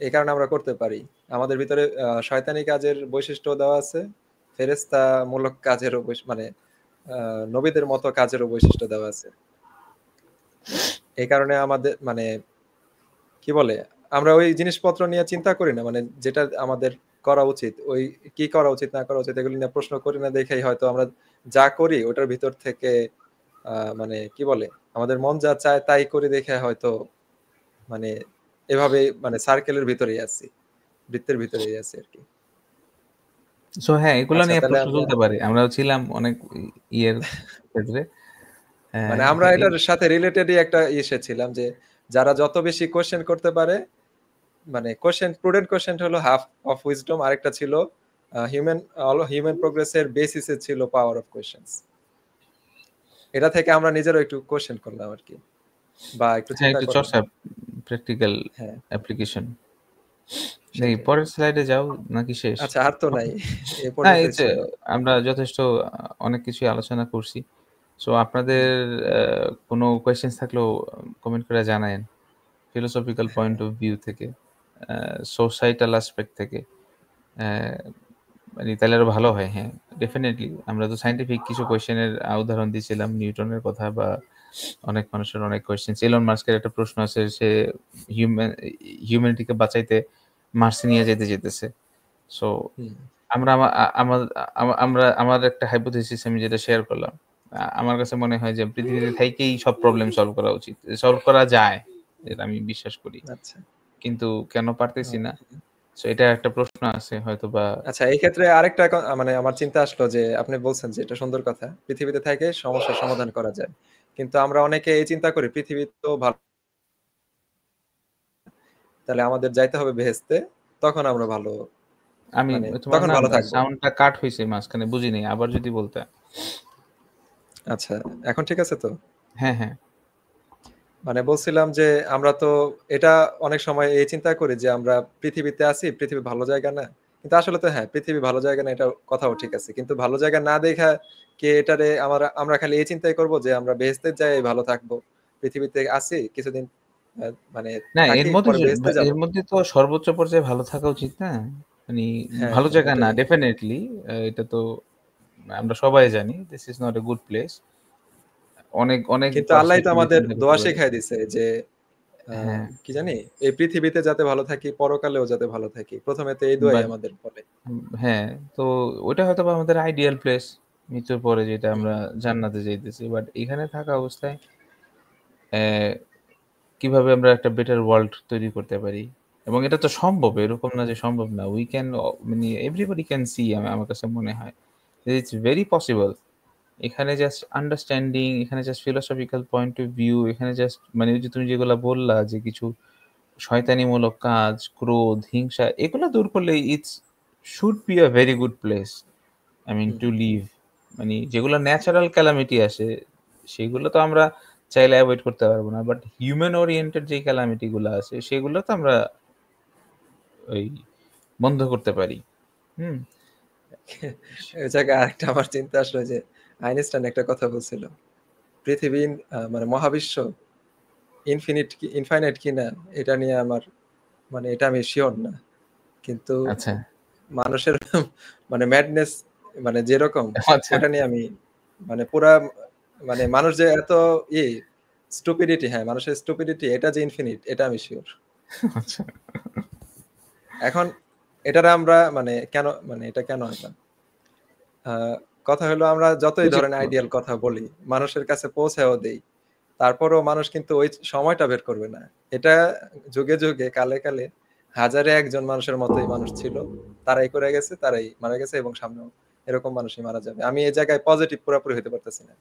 এই কারণে আমরা করতে পারি। আমাদের ভিতরে শয়তানি কাজের বৈশিষ্ট্য দেওয়া আছে, ফেরেশতা মূলক কাজেরও মানে নবীদের মতো কাজেরও বৈশিষ্ট্য দেওয়া আছে। এই কারণে আমাদের মানে কি বলে, আমরা ওই জিনিসপত্র নিয়ে চিন্তা করি না, মানে যেটা আমাদের করা উচিত, ওই কি করা উচিত না করা উচিত এগুলো নিয়ে প্রশ্ন করি না, দেখেই হয়তো আমরা যা করি ওটার ভিতর থেকে মানে কি বলে, আমাদের মন যা চায় তাই করি দেখে হয়তো মানে এভাবে মানে সার্কেলের ভিতরেই আছি, বৃত্তের ভিতরেই আছি আর কি। সো হ্যাঁ, এগুলো আচ্ছা, নিয়ে তাহলে প্রশ্ন আমরা তুলতে পারি। আমরাও ছিলাম অনেক ইয়ের ক্ষেত্রে। মানে হ্যাঁ, আমরা এটার সাথে রিলেটেডই একটা এসেছিলাম যে যারা যত বেশি কোশ্চেন করতে পারে, মানে কোশ্চেন, প্রুডেন্ট কোশ্চেন হলো হাফ অফ উইজডম, আরেকটা ছিল হিউম্যান হিউম্যান প্রোগ্রেসের বেসিসে ছিল পাওয়ার অফ কোশ্চেনস। এটা থেকে আমরা নিজেরও একটু কোশ্চেন করলাম আর কি, বা একটু হ্যাঁ, চিন্তা একটু করলাম। চর্চা, প্র্যাকটিক্যাল হ্যাঁ, অ্যাপ্লিকেশন। দেখি সেটাই। পরের স্লাইডে যাও নাকি শেষ? আচ্ছা, আর তো নাই, এ না, পর্যন্তই ছিল। আমরা যথেষ্ট অনেক কিছুই আলোচনা করছি। সো আপনাদের হুম, কোনো কোয়েশ্চেনস থাকলেও কমেন্ট করে জানায়েন। ফিলোসফিক্যাল হ্যাঁ, পয়েন্ট অফ ভিউ থেকে, সোসাইটাল অ্যাসপেক্ট থেকে, অ্যা মানে তাহলে আরো ভালো হয়। হ্যাঁ, ডেফিনিটলি আমরা তো সায়েন্টিফিক কিছু কোয়েশ্চেনের উদাহরণ দিয়েছিলাম, নিউটনের কথা বা অনেক মানুষের অনেক কোয়েশ্চেন। এলন মাস্কের একটা প্রশ্ন আছে, সে হিউম্যানিটিকে বাঁচাইতে মার্সে নিয়ে যেতে যেতেছে। সো হুম, আমরা আমার একটা হাইপোথিসিস আমি যেটা শেয়ার করলাম। আমার কাছে মনে হয় যে পৃথিবীতে থাইকেই সব প্রবলেম সলভ করা উচিত। সলভ করা যায়। এটা আমি বিশ্বাস করি। আচ্ছা। কিন্তু কেন পারতেছি না? ও, সো এটা একটা প্রশ্ন আছে হয়তোবা। আচ্ছা, এই ক্ষেত্রে আরেকটা মানে আমার চিন্তা আসলো যে আপনি বলছেন যে এটা সুন্দর কথা, পৃথিবীতে থেকে সমস্যার সমাধান করা যায়, কিন্তু আমরা অনেকে এই চিন্তা করি পৃথিবী তো ভালো, তাহলে আমাদের যাইতে হবে বেহেশতে, তখন আমরা ভালো, আমি মানে তোমার তখন না ভালো থাকবো। সাউন্ডটা কাট হইছে মাঝখানে, বুঝি নাই। আবার যদি বলতে। আচ্ছা, এখন ঠিক আছে তো? হ্যাঁ, হ্যাঁ। মানে বলছিলাম যে আমরা তো এটা অনেক সময় এই চিন্তা করি যে আমরা পৃথিবীতে আছি, পৃথিবী ভালো জায়গা না, কিন্তু আসলে তো হ্যাঁ, পৃথিবী ভালো জায়গা না, এটা কথাও ঠিক আছে, কিন্তু ভালো জায়গা না দেখা কে এটারে আমরা আমরা খালি এই চিন্তাই করব যে আমরা বেহেশতের জায়গায় ভালো থাকবো, পৃথিবীতে আছি কিছুদিন, মানে না, থাকি, পরে বেহেশতে যাব। এর মধ্যে তো সর্বোচ্চ পর্যায়ে ভালো থাকা উচিত না? মানে হ্যাঁ, ভালো হ্যাঁ, জায়গা না ওটাই। ডেফিনিটলি। এটা তো আমরা সবাই জানি this is not a good place. অনেক অনেক কিন্তু আল্লাহই তো পার্সপেক্টিভ আমাদের চিন্তা করতে দোয়া পারি। শিখায় দিছে যে হ্যাঁ, কি জানি এই পৃথিবীতে যাতে ভালো থাকি, পরকালেও যাতে ভালো থাকি। প্রথমে তো এই দোয়াই বাট আমাদের বলে। হ্যাঁ, তো ওইটা হয়তোবা আমাদের আইডিয়াল প্লেস। মৃত্যুর পরে যেটা হুম, আমরা জান্নাতে যাইতেছি। বাট এখানে থাকা অবস্থায় কিভাবে আমরা একটা বেটার ওয়ার্লড তৈরি করতে পারি। এবং এটা তো সম্ভব। এরকম না যে সম্ভব না। উই ক্যান মানে এভরিবডি ক্যান সি আমার কাছে মনে হয়। It's very possible. এখানে জাস্ট আন্ডারস্ট্যান্ডিং, এখানে just philosophical point of view, এখানে জাস্ট মানে ওই যে তুমি যেগুলা বললা যে কিছু শয়তানিমূলক কাজ, ক্রোধ, হিংসা এগুলা দূর করলে it's should be a very good place. I mean hmm. To live. মানে যেগুলো ন্যাচারাল ক্যালামিটি আসে সেগুলো তো আমরা চাইলে এভয়েড করতে পারবো না। বাট হিউম্যান ওরিয়েন্টেড যে ক্যালামিটি গুলো আছে সেগুলো তো আমরা ওই বন্ধ করতে পারি। হুম? এই জায়গায় আরেকটা আমার চিন্তা আসলো যে আইনস্টাইন একটা কথা বলছিল। পৃথিবী মানে মহাবিশ্ব ইনফাইনাইট কিনা এটা নিয়ে আমার মানে এটা আমি শিওর না। কিন্তু আচ্ছা, মানুষের মানে ম্যাডনেস মানে যেরকম আচ্ছা, ওটা নিয়ে আমি মানে পুরা মানে মানুষ যে এত ই স্টুপিডিটি, হ্যাঁ মানুষের স্টুপিডিটি এটা যে ইনফিনিট এটা আমি শিওর। আচ্ছা। এখন এটার আমরা মানে কেন মানে এটা কেন আনলাম? কথা হলো আমরা যতই ওই যে ধরেন আইডিয়াল কথা বলি, মানুষের কাছে পৌঁছায়ও দেই। তারপরেও মানুষ কিন্তু ওই সময়টা বের করবে না। এটা যুগে, যুগে, কালে, কালে হাজারে একজন মানুষের মতোই মানুষ ছিল। তারাই করে গেছে, তারাই মারা গেছে এবং সামনেও এরকম মানুষই মারা যাবে। আমি এই জায়গায় পজিটিভ পুরাপুরি হইতে পারতেছি না।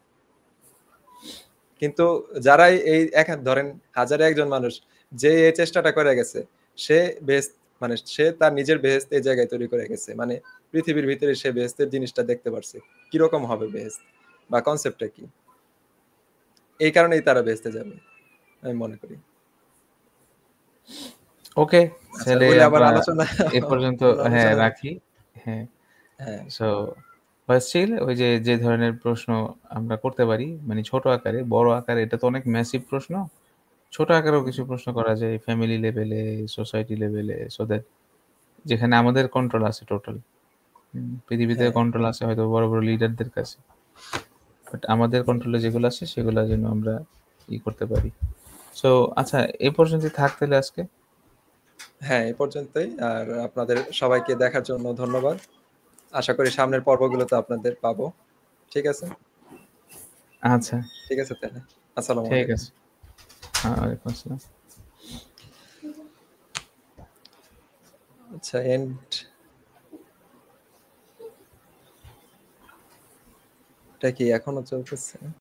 কিন্তু যারাই এই ধরেন হাজারে একজন মানুষ যে এই চেষ্টাটা করে গেছে, সে বেহেশত মানে সে তার নিজের বেহেশত এই জায়গায় তৈরি করে গেছে। মানে পৃথিবীর ভিতরে সে বেহেশতের জিনিসটা দেখতে পারছে। কিরকম হবে বেহেশত বা কনসেপ্টটা কি? এই কারণেই তারা বেহেশতে যাবে। আমি মনে করি। ওকে, আচ্ছা তাহলে বলে আবার আমরা আলোচনা এ পর্যন্ত অন্য হ্যাঁ, আলোচনায় রাখি। হ্যাঁ, হ্যাঁ, সো বাট স্টিল ওই যে, যে ধরনের প্রশ্ন আমরা করতে পারি মানে ছোট আকারে, বড় আকারে এটা তো অনেক ম্যাসিভ প্রশ্ন। ছোট আকারেও হুম, কিছু প্রশ্ন করা যায় ফ্যামিলি লেভেলে, সোসাইটি লেভেলে সো দ্যাট যেখানে আমাদের কন্ট্রোল আছে টোটাল। পৃথিবীতে হ্যাঁ, কন্ট্রোল আছে হয়তো বড়, বড় লিডারদের কাছে। বাট আমাদের কন্ট্রোলে যেগুলো আছে সেগুলা যেন আমরা করতে পারি। সো আচ্ছা এই পর্যন্তই থাক তাহলে আজকে। হ্যাঁ, এই পর্যন্তই। আর আপনাদের সবাইকে দেখার জন্য ধন্যবাদ। আশা করি সামনের পর্বগুলোতে আপনাদের পাবো। ঠিক আছে? আচ্ছা, ঠিক আছে তাহলে। আসসালামু ঠিক আলাইকুম। আছে। ওয়ালাইকুম আসসালাম। আচ্ছা এন্ড এটা কি এখনো চলতেছে?